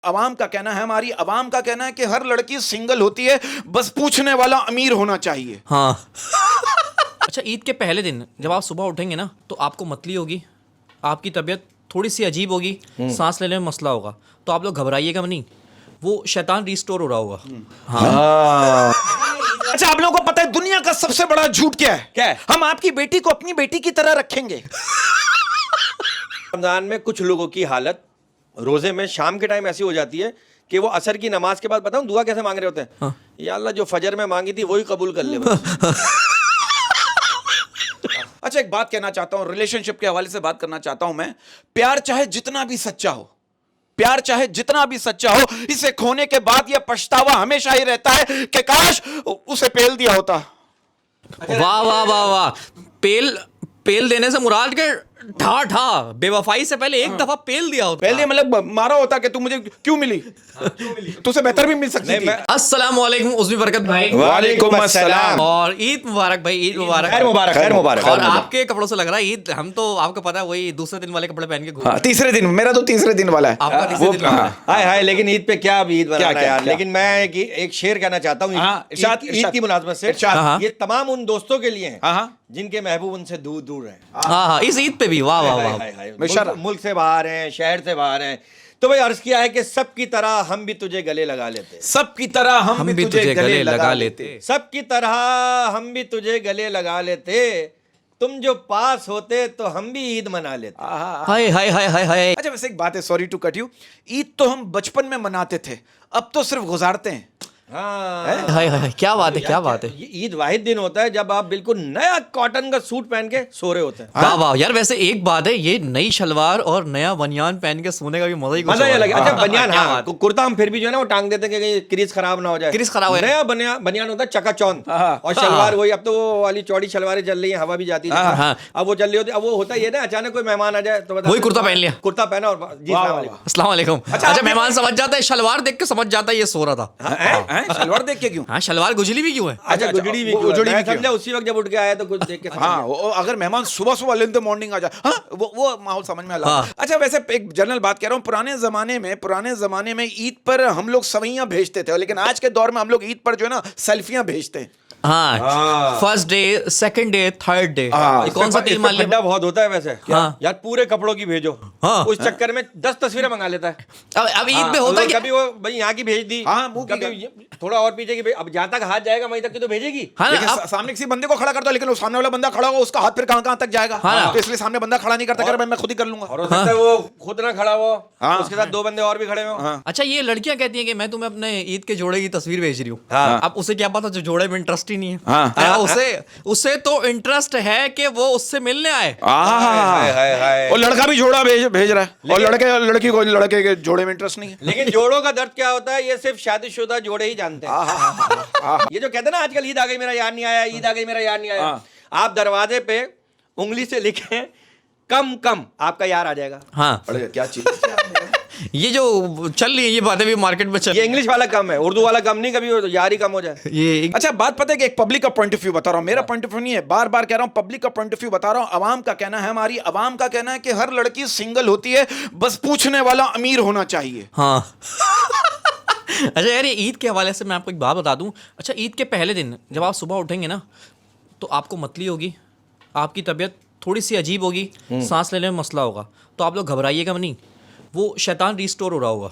अवाम का कहना है, हमारी अवाम का कहना है कि हर लड़की सिंगल होती है, बस पूछने वाला अमीर होना चाहिए। हाँ। अच्छा, ईद के पहले दिन जब आप सुबह उठेंगे ना तो आपको मतली होगी, आपकी तबीयत थोड़ी सी अजीब होगी, सांस लेने में मसला होगा, तो आप लोग घबराइएगा नहीं, वो शैतान रिस्टोर हो रहा होगा। हाँ। अच्छा, आप लोगों को पता है दुनिया का सबसे बड़ा झूठ क्या है? क्या है? हम आपकी बेटी को अपनी बेटी की तरह रखेंगे। रमजान में कुछ लोगों की हालत रोजे में शाम के टाइम ऐसी हो जाती है कि वो असर की नमाज के बाद बताऊं दुआ कैसे मांग रहे होते हैं। हाँ। या अल्लाह जो फजर में मांगी थी वही कबूल कर ले बस। अच्छा, एक बात कहना चाहता हूं, रिलेशनशिप के हवाले से बात करना चाहता हूं मैं। प्यार चाहे जितना भी सच्चा हो, प्यार चाहे जितना भी सच्चा हो, इसे खोने के बाद यह पछतावा हमेशा ही रहता है कि काश उसे पेल दिया होता। वाह वाह वाह वाह। पेल देने से मुराद के ढा ढा बेवफाई से पहले एक दफा पेल दिया होता। पहले मतलब मारा होता कि तू मुझे क्यों मिली, तुझसे बेहतर भी मिल सकती थी। अस्सलाम वालेकुम उस्मी बरकत भाई। वालेकुम अस्सलाम। और ईद मुबारक भाई, ईद मुबारक। खैर मुबारक, खैर मुबारक। और आपके कपड़ों से लग रहा है ईद, हम तो आपको पता है वही दूसरे दिन वाले कपड़े पहन के घूम। तीसरे दिन, मेरा तो तीसरे दिन वाला है। आपका तीसरे दिन वाला है। हाय हाय, लेकिन ईद पे क्या अब ईद बनाना क्या, यार। क्या? लेकिन मैं एक शेर कहना चाहता हूँ हाँ, इरशाद, ईद की मुनासबत से। इरशाद। ये तमाम उन दोस्तों के लिए हाँ, है हाँ। जिनके महबूब उनसे दूर दूर हैं। हाँ हाँ, इस ईद पे भी वाह वाह वाह। मुल्क से बाहर हैं, शहर से बाहर हैं। तो भाई अर्ज किया है कि सबकी तरह हम भी तुझे गले लगा लेते, सबकी तरह हम भी तुझे गले लगा लेते, सबकी तरह हम भी तुझे गले लगा लेते, तुम जो पास होते तो हम भी ईद मना लेते। हाय हाय हाय हाय हाय। अच्छा, वैसे एक बात है, sorry to cut you, Eid तो हम बचपन में मनाते थे, अब तो सिर्फ गुजारते हैं। हाँ, हाय हाय, क्या बात है, क्या बात है। ये ईद वाहिद दिन होता है जब आप बिल्कुल नया कॉटन का सूट पहन के सो रहे होते हैं। वाह वाह यार, वैसे एक बात है, ये नई शलवार और नया बनियान पहन के सोने का भी मजा ही कुछ मजा ही और अलग है। है। अच्छा बनियान, क्या हाँ, बात है। कुर्ता हम फिर भी जो है ना वो टांग देते हैं कि कहीं क्रीज खराब ना हो जाए। क्रीज खराब है। नया बनियान होता है चकाचौंध, और शलवार वही, अब तो वो वाली चौड़ी शलवारें चल रही है, हवा भी जाती है। हाँ। अब वो चल रही होती है, अब वो होता है ना अचानक कोई मेहमान आ जाए तो बता वही कुर्ता पहन लिया, कुर्ता पहना और जी सलाम वालेकुम। अस्सलाम वालेकुम। अच्छा, मेहमान समझ जाता है, शलवार देख के समझ जाता है ये सो रहा था। सलवार देख के क्यों? हाँ, शलवार गुजली भी क्यों है? अच्छा, गुजड़ी भी, गुजड़ी भी क्यों? समझा उसी वक्त जब उठ के आया तो कुछ देख के समझ हाँ, गया। अगर मेहमान सुबह सुबह लेन द मॉर्निंग आ जाए, हाँ, वो माहौल समझ में आ रहा। हाँ। अच्छा, वैसे एक जनरल बात कह रहा हूँ, पुराने जमाने में ईद पर हम लोग सवैयां भेजते थे, लेकिन आज के दौर में हम लोग ईद पर जो है ना सेल्फियां भेजते हैं। हाँ, first day, second day, third day, कौन सा तेल मान लिया? फंडा बहुत होता है वैसे। हाँ। यार पूरे कपड़ों की भेजो, हाँ। उस चक्कर में 10 तस्वीरें मंगा लेता है। अब ईद में होता है कि कभी वो भाई यहाँ की भेज दी, हाँ, मुंह की कभी थोड़ा और पीछे की अब जहाँ तक हाथ जाएगा वहीं तक की तो भेजेगी। हाँ लेकिन ना, अब सामने किसी बंदे को खड़ा करता, लेकिन वो सामने वाला बंदा खड़ा होगा, उसका हाथ फिर कहाँ तक जाएगा। हाँ। तो इसलिए सामने बंदा खड़ा नहीं करता, मैं खुद ही कर लूंगा। और हो सकता है वो खुद ना खड़ा हो, हाँ। उसके साथ 2 बंदे और भी खड़े हो। अच्छा, ये लड़कियां कहती हैं कि मैं तुम्हें अपने ईद के जोड़े की तस्वीर भेज रही हूँ। हाँ। अब उसे क्या पता जो जोड़े में इंटरेस्ट ही नहीं है। हाँ। उसे तो इंटरेस्ट है कि वो उससे मिलने आए। हाय, हाय, हाय। और लड़का भी जोड़ा भेज रहा है, और लड़की को लड़के के जोड़े में इंटरेस्ट नहीं है। लेकिन जोड़ों का दर्द क्या होता है ये सिर्फ शादीशुदा जोड़े ही जानते हैं। ये जो कहते हैं ना आजकल ईद आ गई मेरा याद नहीं आया, ईद आ गई मेरा याद नहीं आया, आप दरवाजे पे उंगली से लिखें कम कम, आपका यार आ जाएगा। हाँ, अरे क्या चीज ये जो चल रही है ये बातें भी मार्केट में चल ये इंग्लिश वाला कम है, उर्दू वाला कम नहीं, कभी यार ही कम हो जाए। ये अच्छा, बात पता है कि एक पब्लिक का पॉइंट ऑफ व्यू बता रहा हूँ, मेरा पॉइंट ऑफ व्यू नहीं है, बार बार कह रहा हूँ, पब्लिक का पॉइंट ऑफ व्यू बता रहा हूँ। अवाम का कहना है, हमारी अवाम का कहना है कि हर लड़की सिंगल होती है, बस पूछने वाला अमीर होना चाहिए। हाँ। अच्छा यार, ये ईद के हवाले से मैं आपको एक बात बता दूं। अच्छा, ईद के पहले दिन जब आप सुबह उठेंगे ना तो आपको मतली होगी, आपकी तबीयत थोड़ी सी अजीब होगी, सांस लेने में मसला होगा, तो आप लोग घबराइएगा नहीं, वो शैतान रिस्टोर हो रहा होगा।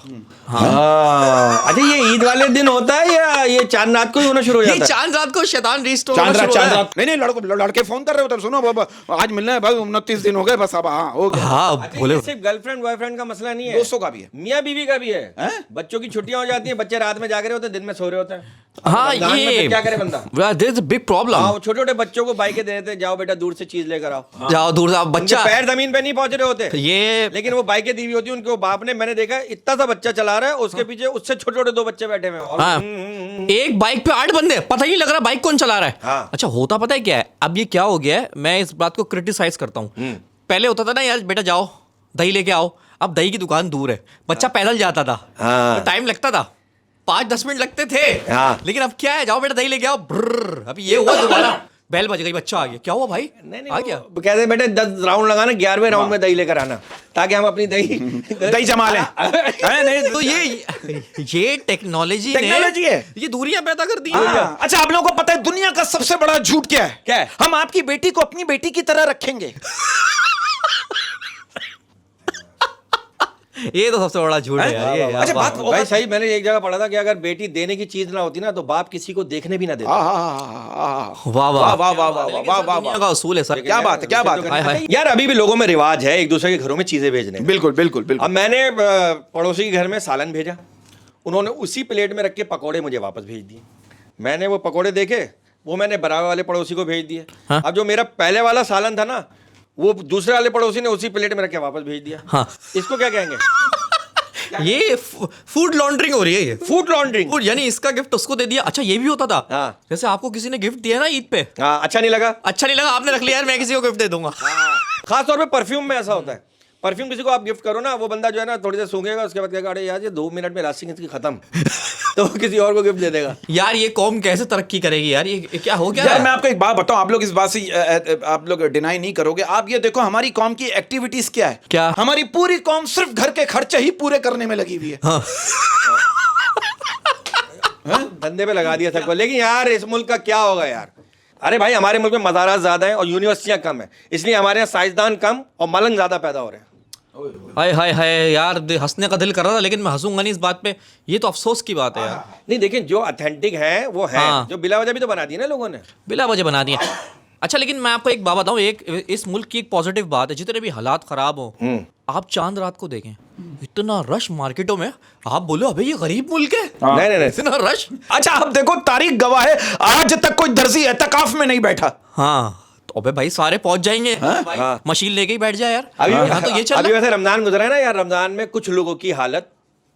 अच्छा, ये ईद वाले दिन होता है या ये चांद रात को ही होना शुरू हो ये जाता है? चांद रात को शैतान रिस्टोर चांद होना रात, शुरू चांद होता है। रात। नहीं, लड़के फोन कर रहे होते, सुनो बाबा आज मिलना है, बस 29 दिन हो गए, बस अब हाँ हो गया। हाँ, अच्छा, बोले ये सिर्फ गर्लफ्रेंड बॉयफ्रेंड का मसला नहीं है, दोस्तों का भी है, मियाँ बीवी का भी है। हैं? बच्चों की छुट्टियां हो जाती हैं, बच्चे रात में जाग रहे होते हैं, दिन में सो रहे होते हैं। हाँ, रमजान में ये फिर क्या करे बंदा? देयर इज अ बिग हाँ, प्रॉब्लम। वो छोटे छोटे बच्चों को बाइकें दे देते हैं, जाओ बेटा दूर से चीज लेकर आओ। जाओ दूर से, आप उनके बच्चा पैर जमीन पे नहीं पहुंच रहे होते, ये लेकिन वो बाइकें दी हुई होती है उनके, वो बाप ने, मैंने देखा इतना सा बच्चा चला रहा है, उसके पीछे उससे छोटे छोटे 2 बच्चे बैठे हुए हैं और हाँ, एक बाइक पे 8 बंदे, पता ही नहीं लग रहा बाइक कौन चला रहा है। हाँ। अच्छा, होता पता है क्या है, अब ये क्या हो गया है, मैं इस बात को क्रिटिसाइज करता हूँ। पहले होता था ना यार, बेटा जाओ दही लेके आओ, अब दही की दुकान दूर है, बच्चा पैदल जाता था, हाँ। तो टाइम लगता था, 5-10 मिनट लगते थे। हाँ। लेकिन अब क्या है, जाओ बेटा दही लेके आओ, अभी ये हुआ दोबारा बेल बज गई, बच्चा आ गया, क्या हुआ भाई? नहीं आ गया? वो कहते हैं बेटे 10 राउंड लगाना, 11वें राउंड में दही लेकर आना, ताकि हम अपनी दही दही जमा लें। नहीं तो ये टेक्नोलॉजी है, ये दूरियां पैदा कर दी हैं। हाँ। अच्छा, आप लोगों को पता है दुनिया का सबसे बड़ा झूठ क्या है? क्या है? हम आपकी बेटी को अपनी बेटी की तरह रखेंगे। ये तो सबसे बड़ा झूठ है यार, ये अच्छा, बात भाई सही, मैंने एक जगह पढ़ा था कि अगर बेटी देने की चीज ना होती ना तो बाप किसी को देखने भी ना देता। वाह वाह वाह वाह वाह वाह वाह वाह दुनिया का उसूल है सर। क्या बात है, क्या बात है। हाय हाय। यार अभी भी लोगों में रिवाज है एक दूसरे के घरों में चीजें भेजने का। बिल्कुल बिल्कुल अब बिल्कुल। मैंने पड़ोसी के घर में सालन भेजा, उन्होंने उसी प्लेट में रख के पकोड़े मुझे वापस भेज दिए। मैंने वो पकोड़े देखे, वो मैंने बराबर वाले पड़ोसी को भेज दिए। हाँ? अब जो मेरा पहले वाला सालन था ना, वो दूसरे वाले पड़ोसी ने उसी प्लेट में रख के वापस भेज दिया। हाँ। इसको क्या कहेंगे? ये फूड लॉन्ड्रिंग हो रही है, ये फूड लॉन्ड्रिंग। फूड, यानी इसका गिफ्ट उसको दे दिया। अच्छा, ये भी होता था। हाँ। जैसे आपको किसी ने गिफ्ट दिया ना ईद पे, हाँ, अच्छा नहीं लगा? अच्छा नहीं लगा, आपने रख लिया यार, मैं किसी को गिफ्ट दे दूंगा। खास तौर पे परफ्यूम में ऐसा होता है। परफ्यूम किसी को आप गिफ्ट करो ना, वो बंदा जो है ना थोड़ी देर सूंघेगा, उसके बाद कहेगा अरे यार ये 2 मिनट में लास्टिंग इसकी खत्म, तो किसी और को गिफ्ट दे देगा। यार ये कौम कैसे तरक्की करेगी यार, ये क्या हो गया? यार मैं आपको एक बात बताऊं, आप लोग इस बात से आप लोग डिनाई नहीं करोगे। आप ये देखो हमारी कौम की एक्टिविटीज क्या है। क्या? हमारी पूरी कौम सिर्फ घर के खर्चे ही पूरे करने में लगी हुई है। हाँ। धंधे पे लगा दिया सबको। लेकिन यार इस मुल्क का क्या होगा यार? अरे भाई हमारे मुल्क में मज़ारात ज्यादा हैं और यूनिवर्सिटियां कम है, इसलिए हमारे यहाँ साइंसदान कम और मलंग ज्यादा पैदा हो रहे हैं। हाय हाय हाय यार, हंसने का दिल कर रहा था लेकिन मैं हंसूंगा नहीं इस बात पे। ये तो अफसोस की बात है यार। नहीं देखिए, जो ऑथेंटिक है वो है, हाँ। जो बिला वजह भी तो बना दी ना लोगों ने। बिला वजह बना दिया। अच्छा, लेकिन मैं आपको एक बात बताऊं, एक इस मुल्क की एक पॉजिटिव बात है, जितने भी हालात खराब हो, आप चांद रात को देखें, इतना रश मार्केटों में, आप बोलो अबे ये गरीब मुल्क है। नहीं नहीं नहीं, इतना रश। अच्छा, आप देखो तारीख गवाह है, आज तक कोई दर्जी एतकाफ में नहीं बैठा। हाँ, तो अबे भाई सारे पहुंच जाएंगे। हाँ। मशीन लेके ही बैठ जाए यार। अभी यहाँ तो ये चल अभी रहा है। वैसे रमजान गुजरा है ना यार, रमजान में कुछ लोगों की हालत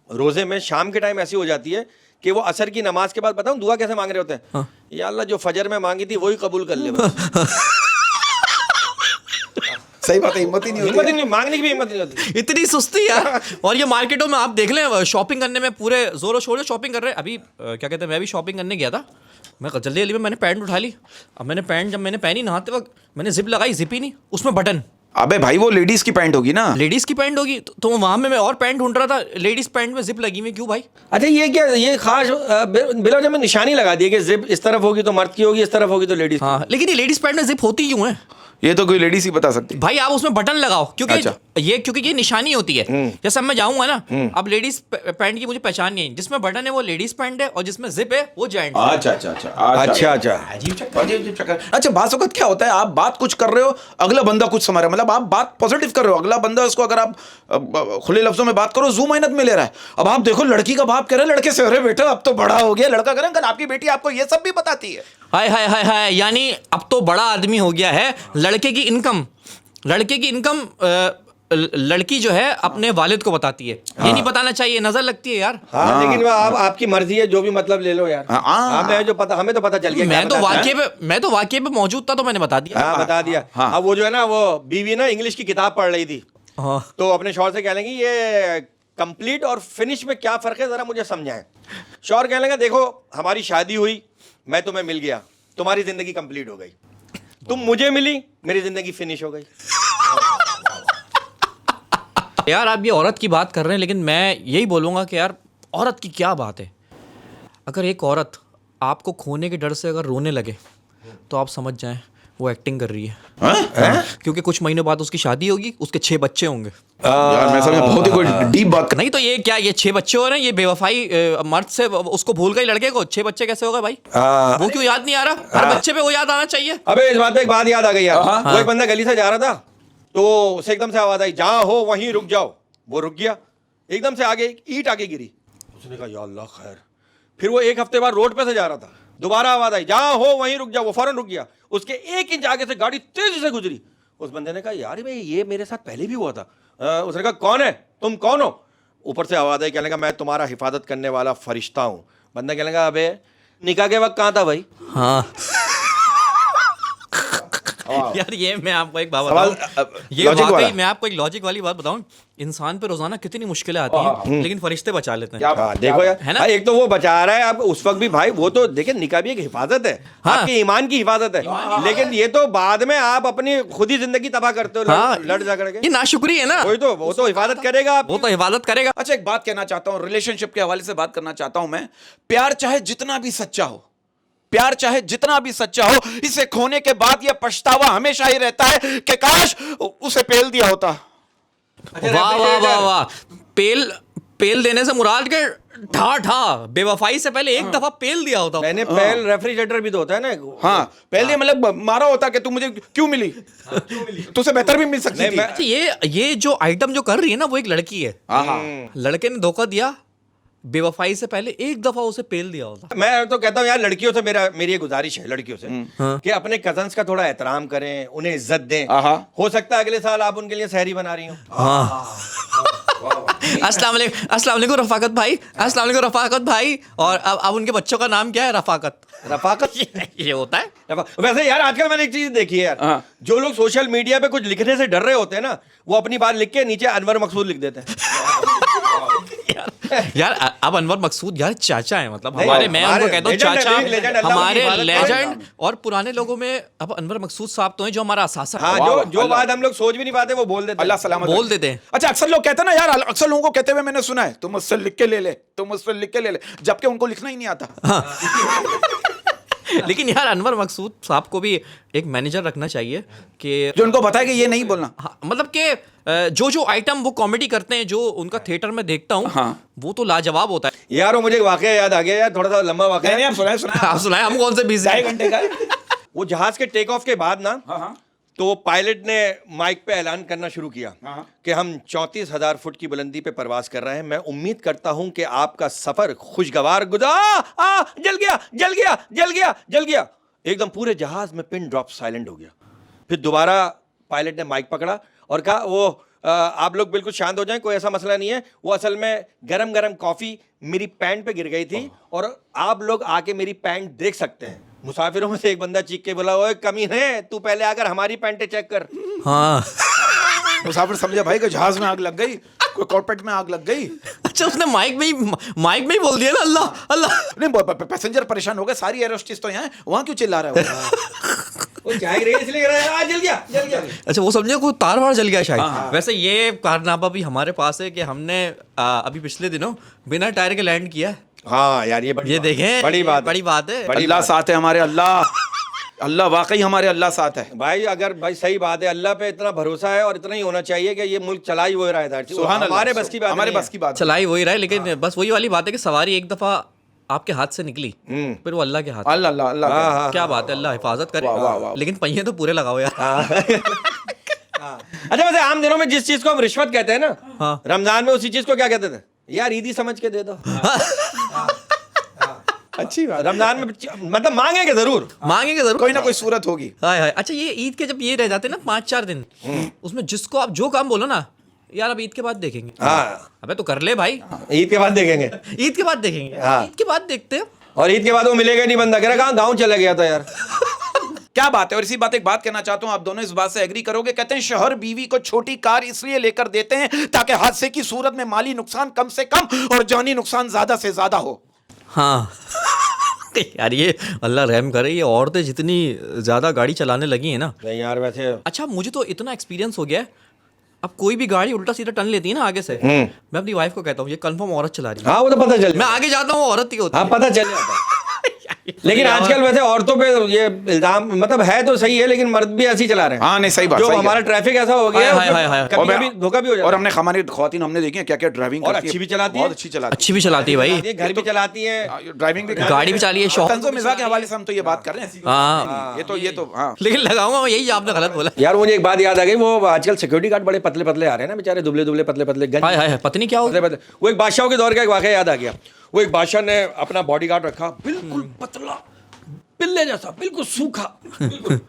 रोजे में शाम के टाइम ऐसी हो जाती है कि वो असर की नमाज के बाद बताऊं दुआ कैसे मांग रहे होते हैं, या अल्लाह जो फजर में मांगी थी वही कबूल कर ले बस। सही बात है, हिम्मत ही नहीं हिम्मत होती। ही नहीं, मांगने की भी हिम्मत नहीं होती। इतनी सुस्ती यार। और ये मार्केटों में आप देख लें, शॉपिंग करने में पूरे जोरों शोर से शॉपिंग कर रहे हैं। अभी क्या कहते हैं, मैं भी शॉपिंग करने गया था, मैं जल्दी जल्दी में मैंने पैंट उठा ली। अब मैंने पैंट जब मैंने पहनी नहाते वक्त, मैंने जिप लगाई, जिप ही नहीं, उसमें बटन। अबे भाई वो लेडीज की पैंट होगी ना। लेडीज की पैंट होगी, तो वहां में मैं और पैंट ढूंढ रहा था, लेडीज पैंट में जिप लगी हुई, क्यों भाई? अच्छा ये क्या, ये खास बिला वजह में निशानी लगा दी है कि जिप इस तरफ होगी तो मर्द की होगी, इस तरफ होगी तो लेडीज। हाँ, लेकिन ये लेडीज पैंट में जिप होती क्यों है? ये तो कोई लेडीज ही बता सकती। भाई आप उसमें बटन लगाओ, क्योंकि अच्छा। क्योंकि ये निशानी होती है। जैसे अब मैं जाऊंगा ना, अब लेडीज पैंट की मुझे पहचान नहीं है, जिसमें बटन है वो लेडीज पैंट है और जिसमें जिप है वो जेंट्स है। अच्छा अच्छा अच्छा अच्छा अच्छा, अजीब चक्कर। अच्छा, बात वक्त क्या होता है, आप बात कुछ कर रहे हो, अगला बंदा कुछ समझ रहा है, मतलब आप बात पॉजिटिव कर रहे हो, अगला बंदा उसको अगर आप खुले लफ्जों में बात करो जू मेहनत में ले रहा है। अब आप देखो लड़की का बाप कह रहा है लड़के से, अरे बेटा अब तो बड़ा हो गया, लड़का कह रहा है अंकल आपकी बेटी आपको ये सब भी बताती है। हाय हाय हाय हाय, यानी अब तो बड़ा आदमी हो गया है। लड़के की इनकम लड़की जो है अपने वालिद को बताती है। ये नहीं बताना चाहिए, नजर लगती है यार। हाँ लेकिन वो आपकी मर्जी है, जो भी मतलब ले लो यार। हमें जो पता, हमें तो पता चल गया। मैं तो वाकये पे मौजूद था तो मैंने बता दिया। हाँ बता दिया। अब वो जो है ना, वो बीवी ना इंग्लिश की किताब पढ़ रही थी, हाँ। तो अपने शौहर से कह लेंगी ये कंप्लीट और फिनिश में क्या फर्क है जरा मुझे समझाएं। शौहर कह लेंगे देखो हमारी शादी हुई, मैं तुम्हें मिल गया, तुम्हारी जिंदगी कंप्लीट हो गई, तुम मुझे मिली, मेरी जिंदगी फिनिश हो गई। यार आप ये औरत की बात कर रहे हैं, लेकिन मैं यही बोलूँगा कि यार औरत की क्या बात है। अगर एक औरत आपको खोने के डर से अगर रोने लगे तो आप समझ जाएं वो एक्टिंग कर रही है। क्योंकि कुछ महीनों बाद उसकी शादी होगी, उसके 6 बच्चे होंगे। यार मैं समझ बहुत ही कोई डीप बात नहीं तो ये क्या, ये 6 बच्चे हो रहे हैं, ये बेवफाई मर्द से उसको भूल गई लड़के को, 6 बच्चे कैसे हो गए भाई? वो क्यों याद नहीं आ रहा? हर बच्चे पे वो याद आना चाहिए। अबे इस बात पे एक बात याद आ गई यार। कोई बंदा गली से जा रहा था तो उसे एकदम से आवाज आई जहां हो वहीं रुक जाओ। वो रुक गया, एकदम से आगे ईंट आगे गिरी, उसने कहा या अल्लाह खैर। फिर वो 1 हफ्ते बाद रोड पे से जा रहा था, दोबारा आवाज आई जहां हो वहीं रुक जाओ, वो फौरन रुक गया। उसके 1 इंच आगे से गाड़ी तेजी से गुजरी। उस बंदे ने कहा यार भाई ये मेरे साथ पहले भी हुआ था। उसने कहा कौन है, तुम कौन हो? ऊपर से आवाज आई, कहने लगा मैं तुम्हारा हिफाजत करने वाला फरिश्ता हूं। बंदा कहने लगा अबे निकाह के वक्त कहां था भाई? हाँ। यार ये मैं आपको एक बात सवाल, बताऊं, ये logic वाकई वाला। मैं आपको एक लॉजिक वाली बात बताऊं, इंसान पे रोजाना कितनी मुश्किलें आती हैं लेकिन फरिश्ते बचा लेते हैं। क्या हाँ देखो यार, है ना? हाँ, एक तो वो बचा रहा है आपको उस वक्त भी भाई, वो तो देखिए निकाह भी एक हिफाजत है, हाँ। आपके ईमान की हिफाजत है, लेकिन ये तो बाद में आप अपनी खुद ही जिंदगी तबाह करते हो हाँ, लड़ झगड़ के। ये नाशुक्री है ना, वही तो, वो तो हिफाजत करेगा आप। वो तो हिफाजत करेगा। अच्छा, एक बात कहना चाहता हूं, रिलेशनशिप के हवाले से बात करना चाहता हूं मैं। प्यार चाहे जितना भी सच्चा हो, प्यार चाहे जितना भी सच्चा हो, इसे खोने के बाद यह पछतावा हमेशा ही रहता है कि काश उसे पेल दिया होता। वाह वाह वाह वाह, पेल पेल देने से मुराद के ठा ठा, बेवफाई से पहले एक दफा पेल दिया होता। मैंने पहल रेफ्रिजरेटर भी तो होता है ना। हाँ, पेल दिया मतलब मारा होता कि तू मुझे क्यों मिली, तुझसे बेहतर भी मिल सकती थी। अच्छा, ये जो आइटम जो कर रही है ना, वो एक लड़की है। हाँ, लड़के ने धोखा दिया, बेवफाई से पहले एक दफा उसे पेल दिया होता। मैं तो कहता हूँ यार, लड़कियों से मेरी ये गुजारिश है, लड़कियों से कि अपने कजन्स का थोड़ा एहतराम करें, उन्हें इज्जत दें। हो सकता है अगले साल आप उनके लिए सहरी बना रही हो। अस्सलाम वालेकुम रफाकत भाई, अस्सलाम वालेकुम रफाकत भाई। और अब उनके बच्चों का नाम क्या है? रफाकत। रफाकत ये होता है। वैसे यार आजकल मैंने एक चीज देखी है यार, हाँ। जो लोग सोशल मीडिया पे कुछ लिखने से डर रहे होते हैं ना, वो अपनी बात लिख के नीचे अनवर मकसूद लिख देते हैं। यार अब अनवर मकसूद यार चाचा है, मतलब नहीं, हमारे, मैं हमारे उनको कहता हूँ legend है, चाचा, legend, अल्लाह उनकी हमारे हिफाजत करे। लेजेंड। और पुराने लोगों में अब अनवर मकसूद साहब तो हैं जो हमारा असासा हाँ, वाह, जो वाह, जो अल्लाह। बात हम लोग सोच भी नहीं पाते वो बोल देते हैं। अल्लाह सलामत बोल रखे। देते हैं। अच्छा, अक्सर लोग कहते हैं ना यार, अक्सर लोगों को कहते हुए मैंने सुना है, तुम मुझसे लिख के ले ले, तुम मुझसे लिख के ले ले, जबकि उनको लिखना ही नहीं आता। लेकिन यार अनवर मकसूद साहब को भी एक मैनेजर रखना चाहिए कि जो उनको बताए कि ये नहीं बोलना। हाँ, मतलब कि जो आइटम वो कॉमेडी करते हैं, जो उनका थिएटर में देखता हूँ, हाँ। वो तो लाजवाब होता है। यार वो मुझे वाकया याद आ गया यार, थोड़ा सा लंबा वाकया नहीं, है। आप सुनाए सुनाए। आप सुनाए, हम कौन से बिजी 2.5 घंटे का है। वो जहाज के टेक ऑफ के बाद ना, हाँ, तो पायलट ने माइक पे ऐलान करना शुरू किया हाँ। कि हम 34,000 फुट की बुलंदी पे परवाज कर रहे हैं। मैं उम्मीद करता हूं कि आपका सफर खुशगवार जल गया जल गया जल गया जल गया। एकदम पूरे जहाज में पिन ड्रॉप साइलेंट हो गया। फिर दोबारा पायलट ने माइक पकड़ा और कहा, वो आप लोग बिल्कुल शांत हो जाएं, कोई ऐसा मसला नहीं है। वो असल में गरम गरम कॉफी मेरी पैंट पे गिर गई थी और आप लोग आके मेरी पैंट देख सकते हैं। मुसाफिरों में से एक बंदा चीख के बोला, ओए कमीने, तू पहले आकर हमारी पैंटें चेक कर। हाँ। मुसाफिर समझे भाई कि जहाज में आग लग गई, कोई कॉर्पेट में आग लग गई। अच्छा, उसने माइक में ही बोल दिया ना, अल्लाह अल्लाह। नहीं, पैसेंजर परेशान हो गए, सारी एयर होस्टेस तो यहाँ है, वहाँ क्यों चिल्ला रहा है वो? वो जाग रही है इसलिए जल गया जल गया। अच्छा, वो समझे कोई तार वार जल गया शायद। वैसे ये कारनामा भी हमारे पास है कि हमने अभी पिछले दिनों बिना टायर के लैंड किया है। हाँ यार, ये ये देखें, बड़ी बात बड़ी बात है। अल्लाह साथ है हमारे, अल्लाह अल्लाह वाकई हमारे अल्लाह साथ है भाई। अगर भाई सही बात है, अल्लाह पे इतना भरोसा है और इतना ही होना चाहिए कि ये मुल्क चला ही वो रहा है। सुभान अल्लाह। हमारे बस की बात हमारे नहीं बस की बात चलाई वही रहा है, लेकिन बस वही वाली बात है कि सवारी एक दफा आपके हाथ से निकली, फिर वो अल्लाह के हाथ। अल्लाह अल्लाह अल्लाह हाँ, हाँ, क्या बात है, अल्लाह हिफाजत करे। वाह, वाह, वाह। लेकिन पहिए तो पूरे लगाओ यार। अच्छा, वैसे आम दिनों में जिस चीज को हम रिश्वत कहते हैं ना, हाँ। रमजान में उसी चीज को क्या कहते थे यार? ईदी समझ के दे दो। अच्छी बात। रमजान में मतलब मांगेंगे जरूर, मांगेंगे जरूर, कोई ना कोई सूरत होगी। हाय हाय। अच्छा, ये ईद के जब ये रह जाते हैं ना 5-4 दिन, उसमें जिसको आप जो काम बोलो ना, यार अब ईद के बाद देखेंगे, हाँ अबे तो कर ले भाई, ईद के बाद देखेंगे। ईद के बाद देखेंगे, हाँ। ईद के बाद देखते हैं। और ईद के बाद वो मिलेगा नहीं, बंदा कह रहा कहाँ गाँव चला गया था यार। क्या बात है। और इसी बात एक बात कहना चाहता हूं, आप दोनों इस बात से एग्री करोगे। कहते हैं शौहर बीवी को छोटी कार इसलिए लेकर देते हैं ताकि हादसे की सूरत में माली नुकसान कम से कम और जानी नुकसान ज्यादा से ज्यादा हो। हाँ। यार ये अल्लाह रहम करे, ये औरतें जितनी ज्यादा गाड़ी चलाने लगी हैं ना। नहीं यार वैसे अच्छा, मुझे तो इतना एक्सपीरियंस हो गया है, अब कोई भी गाड़ी उल्टा सीधा टर्न लेती है ना आगे से, मैं अपनी वाइफ को कहता हूँ ये कंफर्म औरत चला रही है। हाँ, वो तो पता चल, मैं आगे जाता हूँ, औरत ही होती हाँ है। पता चल जाता है। लेकिन आजकल वैसे औरतों पे ये इल्जाम मतलब है तो सही है, लेकिन मर्द भी ऐसे ही चला रहे हैं। हाँ नहीं, सही बात। जो सही हमारा है। ट्रैफिक ऐसा हो गया हाय, हाय, हाय, है, और कभी धोखा भी हो जाता और है। हमने हमारी ख्वातीन हमने देखी है क्या क्या ड्राइविंग और करती अच्छी भी चलाती है। बहुत अच्छी चलाती अच्छी भी चलाती है भाई, ये घर भी चलाती है, ड्राइविंग भी गाड़ी भी चलाती है, शौक। तंजो मिजाज के हवाले से हम तो ये बात कर रहे हैं। हाँ, ये तो हाँ। लेकिन लगाऊंगा मैं यही, आपने गलत बोला। यार मुझे एक बात याद आ गई, वो आजकल सिक्योरिटी गार्ड बड़े पतले पतले आ रहे हैं ना, बेचारे दुबले दुबले पतले पतले गंज हाय हाय, पत्नी क्या हो। पतले पतले। वो एक बादशाह के दौर का एक वाकया याद आ गया। वो एक बादशाह ने अपना बॉडीगार्ड रखा, बिल्कुल पतला, पिल्ले जैसा, बिल्कुल सूखा, बिल्कुल।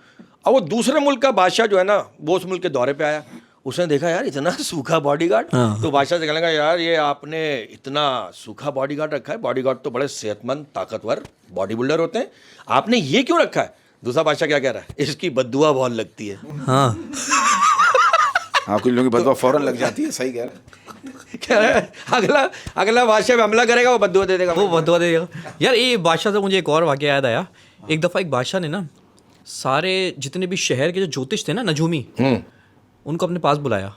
और वो दूसरे मुल्क का बादशाह जो है ना, वो उस मुल्क के दौरे पे आया, उसने देखा यार इतना सूखा बॉडीगार्ड, तो बादशाह से कहने लगा यार ये आपने इतना सूखा बॉडीगार्ड रखा है, बॉडीगार्ड तो बड़े सेहतमंद ताकतवर बॉडी बिल्डर होते हैं, आपने ये क्यों रखा है? दूसरा बादशाह क्या कह रहा है, इसकी बद्दुआ बहुत लगती है। हाँ हाँ, कुछ लोगों की बदवा फौरन लग जाती है, सही कह रहे हैं। कह रहा है अगला बादशाह पे हमला करेगा वो बद्दुआ दे देगा। वो बदवा देगा यार। ये बादशाह से मुझे एक और वाकया याद आया। एक दफ़ा एक बादशाह ने ना सारे जितने भी शहर के जो ज्योतिष थे ना, नजूमी, उनको अपने पास बुलाया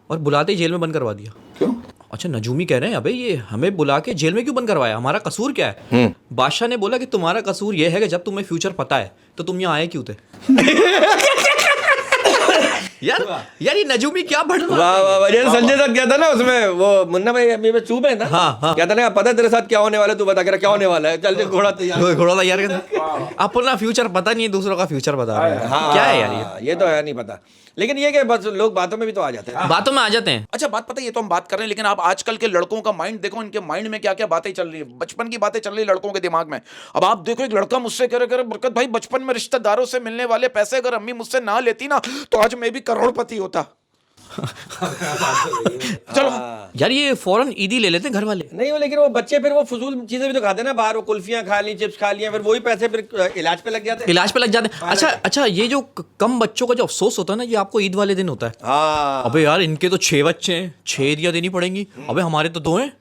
और बुलाते ही जेल में बंद करवा दिया। क्यों? अच्छा, नजूमी कह रहे हैं अबे ये हमें बुला के जेल में क्यों बंद करवाया, हमारा कसूर क्या है? बादशाह ने बोला कि तुम्हारा कसूर ये है कि जब तुम्हें फ्यूचर पता है तो तुम यहाँ आए क्यों थे? यार ये नजूमी क्या बढ़ रहा वाह वाह वाह। जैसे संजय दत्त गया था ना उसमें, वो मुन्ना भाई अभी में चूप है ना, हाँ। क्या था ना, पता है तेरे साथ क्या होने वाला है, तू बता, कह रहा क्या होने वाला है, चल घोड़ा तैयार। है? घोड़ा तैयार कर, अपना फ्यूचर पता नहीं है, दूसरों का फ्यूचर बता रहे हैं। क्या है यार ये तो है नहीं पता, लेकिन ये कि बस लोग बातों में भी तो आ जाते हैं। ये बातों में आ जाते हैं। अच्छा, बात पता है, ये तो हम बात कर रहे हैं, लेकिन आप आजकल के लड़कों का माइंड देखो, इनके माइंड में क्या क्या बातें चल रही है, बचपन की बातें चल रही है लड़कों के दिमाग में। अब आप देखो, एक लड़का मुझसे कह रहे बरकत भाई, बचपन में रिश्तेदारों से मिलने वाले पैसे अगर अम्मी मुझसे ना लेती ना तो आज मैं भी करोड़पति होता। चलो यार ये फौरन ईदी ले लेते हैं घर वाले। नहीं हो, लेकिन वो बच्चे फिर वो फजूल चीजें भी तो खाते हैं ना बाहर, वो कुल्फियां खा ली, चिप्स खा लिया, फिर वही पैसे फिर इलाज पे लग जाते हैं। इलाज पे लग जाते हैं। अच्छा, ये जो कम बच्चों का जो अफसोस होता है ना, ये आपको ईद वाले दिन होता है। हाँ, अबे यार इनके तो 6 बच्चे हैं, 6 ईदियाँ देनी पड़ेंगी, अबे हमारे तो 2 हैं।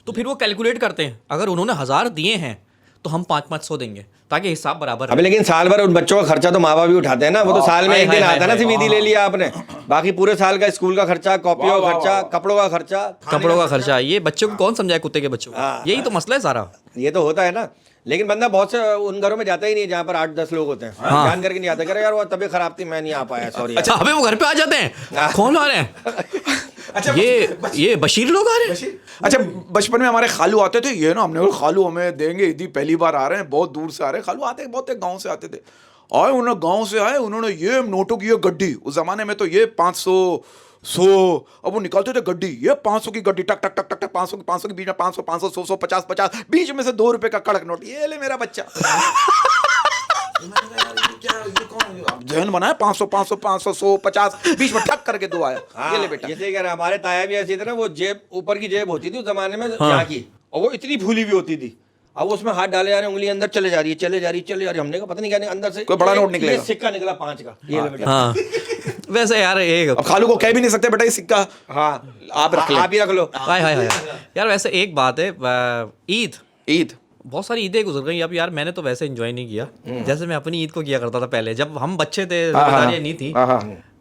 तो फिर वो कैलकुलेट करते हैं, अगर उन्होंने 1000 दिए हैं तो हम 500 देंगे, ताकि हिसाब बराबर अबे लेकिन साल भर उन बच्चों का खर्चा तो माँ बाप भी उठाते हैं ना, वो तो साल में एक दिन आता है ना, सिर्फ ईदी ले लिया आपने, बाकी पूरे साल का स्कूल का खर्चा, कॉपियों का खर्चा, कपड़ों का खर्चा, कपड़ों का खर्चा। ये बच्चों को कौन समझाए, कुत्ते के बच्चों हाँ। को? यही तो मसला है सारा। ये तो होता है ना। लेकिन बंदा बहुत से उन घरों में जाता ही नहीं जहाँ पर 8-10 लोग होते हैं, जान करके नहीं आता, कह रहे यार वो तबीयत खराब थी मैं नहीं आ पाया, सॉरी। अच्छा, अबे वो घर पे आ जाते हैं, कौन आ रहे हैं? अच्छा, ये बशीर लोग आ रहे हैं। अच्छा, बचपन में हमारे खालू आते थे, ये ना हमने बोला खालू हमें देंगे ईदी, पहली बार आ रहे हैं, बहुत दूर से आ रहे हैं। खालू आते बहुत गांव से आते थे, आए उन्होंने गांव से आए, उन्होंने ये नोटों की ये गड्डी, उस जमाने में तो ये 500 100, अब वो निकालते थे गड्डी, ये 500 की गड्डी, टक टक टक टक टक, 500 के बीच में 500 500 100 100 50 50, बीच में से 2 रुपए का कड़क नोट, ये ले मेरा बच्चा। जहन बनाया 500 500 500 100 50, बीच में ठक करके 2 आया, ये ले बेटा। ये सही कह रहा है, हमारे ताया भी ऐसे थे ना, वो जेब ऊपर की जेब होती थी उस जमाने में यहाँ की, और वो इतनी फूली भी होती थी, अब उसमें हाथ डाले जा रहे हैं, उंगली अंदर चले जा रही है, चले जा रही है, चले जा रही है, हमने कहा पता नहीं क्या अंदर से कोई बड़ा नोट निकलेगा, सिक्का निकला 5 का, ये ले बेटा। हाँ वैसे यार एक अब खालू को कह भी नहीं सकते बेटा ये सिक्का हाँ आप रख ले, आप ही रख लो। हाय हाय हाय यार, वैसे एक बात है, ईद ईद बहुत सारी ईदें गुजर गई। अब यार मैंने तो वैसे एंजॉय नहीं किया जैसे मैं अपनी ईद को किया करता था पहले, जब हम बच्चे थे, जिम्मेदारियां नहीं थी।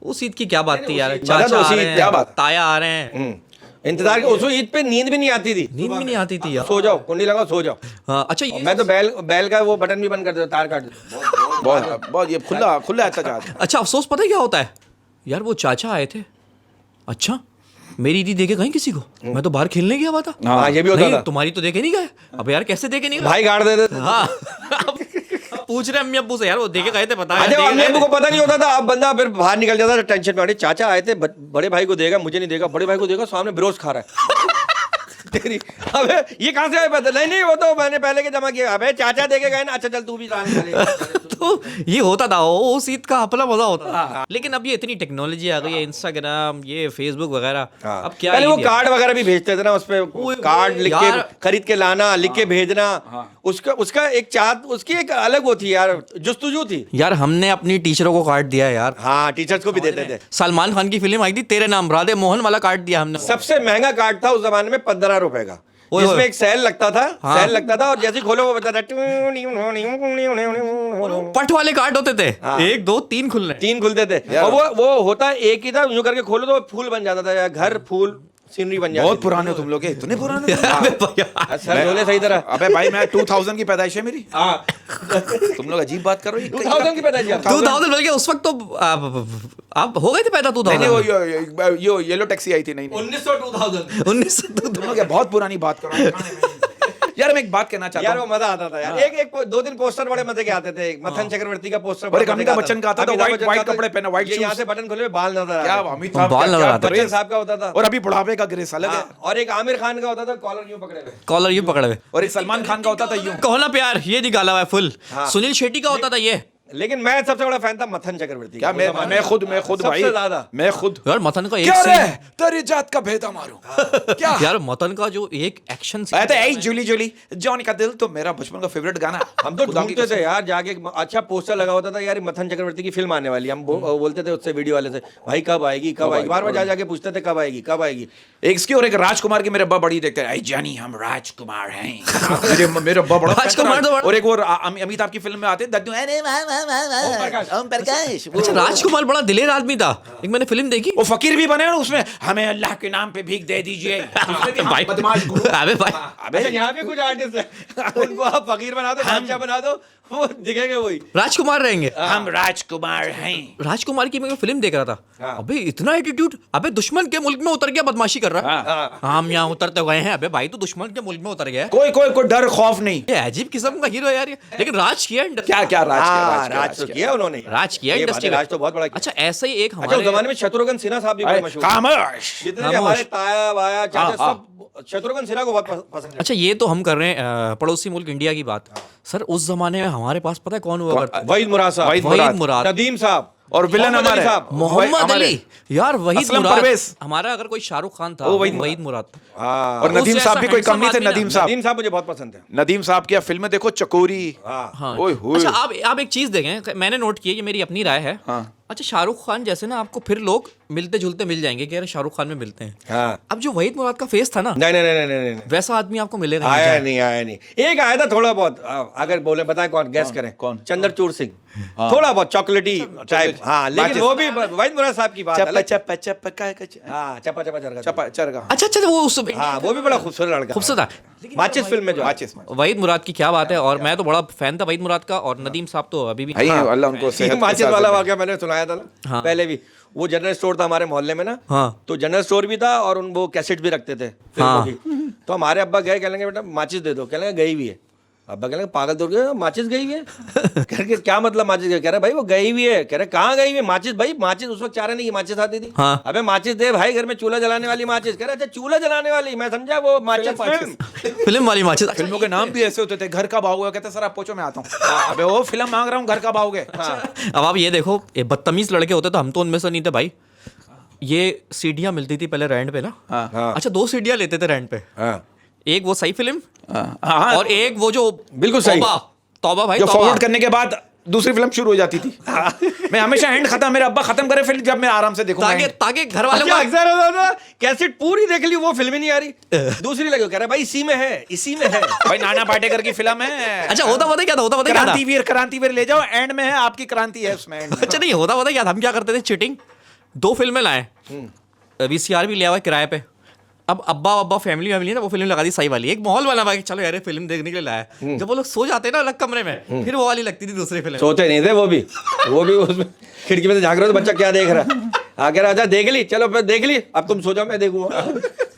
उस ईद की क्या बात थी यार, चाचा आ रहे हैं, ताया आ रहे हैं, इंतजार उस ईद पे नींद भी नहीं आती थी, नींद भी नहीं आती थी यार। सो जाओ, कुंडी लगाओ, सो जाओ। हाँ, अच्छा ये मैं तो बैल का वो बटन भी बंद कर देता, तार काट देता। बहुत ये खुला एहतजाज। अच्छा, अफसोस पता है क्या होता है यार, वो चाचा आए थे, अच्छा मेरी ईदी देके गए किसी को, मैं तो बाहर खेलने गया हुआ था। हाँ, ये भी होता था। तुम्हारी तो देके नहीं गए। अब यार कैसे देके नहीं गए? भाई गाड़ देते थे। हाँ अब पूछ रहे अम्मी अब्बू से, यार वो देके गए थे, पता है अरे अम्मी अब्बू को पता नहीं होता था, अब बंदा फिर बाहर निकल जाता था टेंशन में, अरे चाचा आए थे, बड़े भाई को देगा, मुझे नहीं देगा, बड़े भाई को देगा, सामने ब्रोस खा रहा है। तेरी अबे ये कहाँ से आए पता नहीं, वो तो मैंने पहले के जमा किया, अबे चाचा देके गए ना, अच्छा चल तू भी तो ये होता था, उस ईद का अपना मजा होता था। लेकिन अब ये इतनी टेक्नोलॉजी आ गई है, इंस्टाग्राम, ये फेसबुक वगैरह, अब क्या पहले वो कार्ड वगैरह भी भेजते थे ना, उस पे कार्ड लिख के खरीद के लाना, लिख के भेजना, उसका एक चाहत, उसकी एक अलग वो थी यार, जुस्तजू थी यार। हमने अपनी टीचरों को कार्ड दिया यार, हाँ टीचर्स को भी देते थे। सलमान खान की फिल्म आई थी तेरे नाम, राधे मोहन वाला कार्ड दिया हमने। सबसे महंगा कार्ड था उस जमाने में 15 रुपए का, जिसमें एक सेल लगता था, सेल लगता था, और जैसे खोलो वो बताता पट वाले कार्ड होते थे, 1 2 3 खुलने, 3 खुलते थे, और वो होता एक ही था, यूं करके खोलो तो फूल बन जाता था, घर फूल सीनरी बन जाती। बहुत पुराने हो तुम लोग, इतने पुराने। सर बोले सही तरह। अबे भाई मैं 2000 की पैदाइश है मेरी। हाँ तुम लोग अजीब बात कर रहे हो। 2000 की पैदाइश है। 2000 बल्कि उस वक्त तो आप हो गए थे पैदा 2000? नहीं वो यो येलो टैक्सी आई थी, नहीं 1900 तुम लोग बहुत पुरानी बात कर रहे हो। यार मैं एक बात कहना चाहता यार हूँ, वो मजा आता था यार, एक 2-3 पोस्टर बड़े मजे के आते थे, मथन चक्रवर्ती का पोस्टर, और एक अमिताभ बच्चन का आता था, व्हाइट कपड़े पहने, व्हाइट शूज, यहाँ से बटन खोले बाल नजर क्या आते, अमिताभ बाल नजर आते थे। बच्चन साहब का होता था, और अभी बुढ़ापे का ग्रेस अलग है, और एक आमिर खान का होता था, कॉलर यूं पकड़े हुए, कॉलर यूं पकड़े हुए, और एक सलमान खान का होता था यूं। कहो ना प्यार, ये निकाला हुआ है फुल। सुनील शेट्टी का होता था ये, लेकिन मैं सबसे बड़ा फैन था मथन चक्रवर्ती क्या का। मैं खुद भाई सबसे ज्यादा मैं खुद यार मतन का एक क्या रे सीन तेरी जात का भेदा मारूं क्या यार मतन का जो एक एक्शन कहते ऐ जूली जूली जॉनी का दिल तो मेरा बचपन का फेवरेट गाना है। हम तो खुदा की ढूंढते थे कसम। यार जाके अच्छा पोस्टर लगा होता था यार मथन चक्रवर्ती की फिल्म आने वाली है। हम बोलते थे उससे वीडियो वाले से भाई कब आएगी बार बार जाके पूछते थे कब आएगी। एक इसकी और एक राजकुमार की मेरे अब्बा बड़ी देखते हैं, "ऐ जानी हम राजकुमार हैं"। मेरे अब्बा बड़ा राजकुमार तो बड़ा- और एक वो अमिताभ की फिल्म में आते हैं दद्दू अरे वाह वाह वाह वाह ओम प्रकाश अच्छा राजकुमार बड़ा दिलेर आदमी था। एक मैंने फिल्म देखी वो फकीर भी बने और उसमें हमें अल्लाह के नाम पे भीख दे दीजिए। उसमें भी हम भाई बदमाश गुरु। अबे भाई अबे अच्छा यहाँ पे कुछ आर्टिस्ट है उनको आप फकीर बना दो बादशाह बना दो वो दिखेंगे वही। राजकुमार रहेंगे। हम राजकुमार हैं। राजकुमार की मैं फिल्म देख रहा था। हाँ। अबे इतना एटीट्यूड, अबे दुश्मन के मुल्क में उतर गया बदमाशी कर रहा है। हाँ। हम यहाँ उतरते गए हैं, अबे भाई तू दुश्मन के मुल्क में उतर गया है। कोई डर खौफ नहीं। ये अजीब किस्म का हीरो है यार ये। लेकिन राज किया क्या क्या राज तो किया उन्होंने। राज किया ये बात इंडस्ट्री है, राज तो बहुत बड़ा किया। अच्छा ऐसे ही एक अच्छा उस हमारे जमाने में शत्रुघ्न सिन्हा साहब भी बड़े मशहूर थे। खामोश। जितने भी हमारे ताया वाया चाचा हाँ, सब शत्रुघ्न सिन्हा को बहुत पसंद है। अच्छा ये तो हम कर रहे हैं पड़ोसी मुल्क इंडिया की बात। सर उस जमाने में हमारे पास पता है कौन हुआ करता वहीद मुराद साहब, वहीद मुराद। नदीम साहब और विलन मोहम्मद अली हमारे साहब। मोहम्मद हमारे- अली यार वहीद असलम मुराद। परवेज। हमारा अगर कोई शाहरुख खान था वो वो वहीद वहीद मुराद था। हाँ, और नदीम उससे साहब भी ऐसा कोई कम नहीं थे। handsome आदमी नदीम ना। साहब नदीम साहब मुझे बहुत पसंद है। नदीम साहब की फिल्म देखो चकोरी। हाँ हाँ। ओए होए। अच्छा आप एक चीज देखें, मैंने नोट किया, ये मेरी अपनी राय है। हाँ। अच्छा शाहरुख खान जैसे ना आपको फिर लोग मिलते जुलते मिल जाएंगे कि यार शाहरुख खान में मिलते हैं। हाँ। अब जो वहीद मुराद का फेस था ना नहीं नहीं नहीं नहीं नहीं वैसा आदमी आपको मिलेगा आया नहीं एक आया था थोड़ा बहुत। अगर बोले बताएं कौन गैस करें कौन? चंद्रचूड़ सिंह थोड़ा बहुत चॉकलेटी टाइप। हाँ लेकिन वो भी वहीद मुराद साहब की बात चप्पा अलग। चप्पा चप्पा काय हाँ चप्पा चप्पा चरगा चप्पा चरगा। अच्छा वो उस हाँ वो भी बड़ा खूबसूरत लड़का खूबसूरत था। माचिस फिल्म में जो माचिस में। वहीद मुराद की क्या बात है। और मैं तो बड़ा फैन था वहीद मुराद का। और नदीम साहब तो अभी भी भाई अल्लाह उनको सेहत के माचिस साथ वाला रखे। वाकया मैंने सुनाया था ना हाँ। पहले भी। वो जनरल स्टोर था हमारे मोहल्ले में ना। हाँ। तो जनरल स्टोर भी था और उन वो कैसेट भी रखते थे फिल्मों हाँ। की। तो हमारे अब्बा गए कह लेंगे बेटा माचिस दे दो, कह लेंगे गई हुई है। अब्बा कह लेंगे पागल तो गए माचिस गई हुई है। कह रहे क्या मतलब माचिस गई? कह रहे भाई वो गई हुई है। कह रहे कहाँ गई हुई है माचिस? भाई माचिस उस वक्त चाह रहे नहीं कि माचिस आती थी। हाँ। अबे माचिस दे भाई, घर में चूल्हा जलाने वाली माचिस। कह रहे अच्छा चूल्हा जलाने वाली, मैं समझा वो माचिस फिल्म। फिल्म वाली माचिस। फिल्मों के नाम भी ऐसे होते थे। घर का भाओगे, कहते सर आप पूछो मैं आता हूँ। अबे वो फिल्म मांग रहा हूँ घर का भाओगे। अब आप ये देखो, ये बदतमीज लड़के होते तो हम तो उनमें से नहीं थे भाई। ये सीढ़ियाँ मिलती थी पहले रेंट पे ना। हाँ। अच्छा 2 सीढ़ियाँ लेते थे रेंट पे। हाँ एक वो सही फिल्म हाँ और एक वो जो बिल्कुल सही। तौबा भाई जो तौबा। फॉरवर्ड करने के बाद दूसरी फिल्म शुरू हो जाती थी। मैं हमेशा एंड खत्म, मेरे अब्बा खत्म करे फिल्म जब मैं आराम से देखूंगा। ताकि घर वालों अच्छा को अक्सर होता था कैसेट पूरी देख ली वो फिल्म ही नहीं आ रही, दूसरी लगे कह रहा भाई इसी में है इसी में है। भाई नाना पाटेकर की फिल्म है। अच्छा होता पता क्या था, होता पता क्या था। क्रांतिवीर ले जाओ, एंड में है आपकी क्रांति है उसमें। end में। अच्छा नहीं होता पता क्या था, हम क्या करते थे चिटिंग। 2 फिल्में लाए, वीसीआर भी लिया हुआ है किराए पे। अब अब्बा फैमिली है ना, वो फिल्म लगा दी सही वाली। एक माहौल बना हुआ है कि चलो यार फिल्म देखने के लिए लाया। जब वो लोग सो जाते ना अलग कमरे में, फिर वो वाली लगती थी दूसरी फिल्म। सोते नहीं थे वो भी उसमें खिड़की में से झांक रहे थे बच्चा क्या देख रहा है। आगे राजा देख ली, चलो फिर देख ली, अब तुम सो जाओ मैं देखूंगा।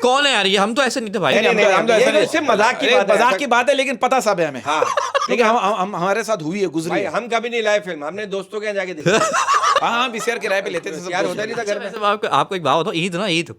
कौन है यार ये? हम तो ऐसे नहीं थे भाई। नहीं, हम तो ऐसा ये नहीं। सिर्फ मजाक की अरे, बात है। मजाक की बात है, लेकिन पता सब है हमें। हाँ लेकिन हम हमारे साथ हुई है, गुजरी भाई है। हम कभी नहीं लाए फिल्म, हमने दोस्तों के यहाँ जाके देखी। हाँ बीसीआर किराए पे लेते थे सब यार दोस्त। होता नहीं था घर में। वैसे आपको एक बात बताओ, ईद ना ईद,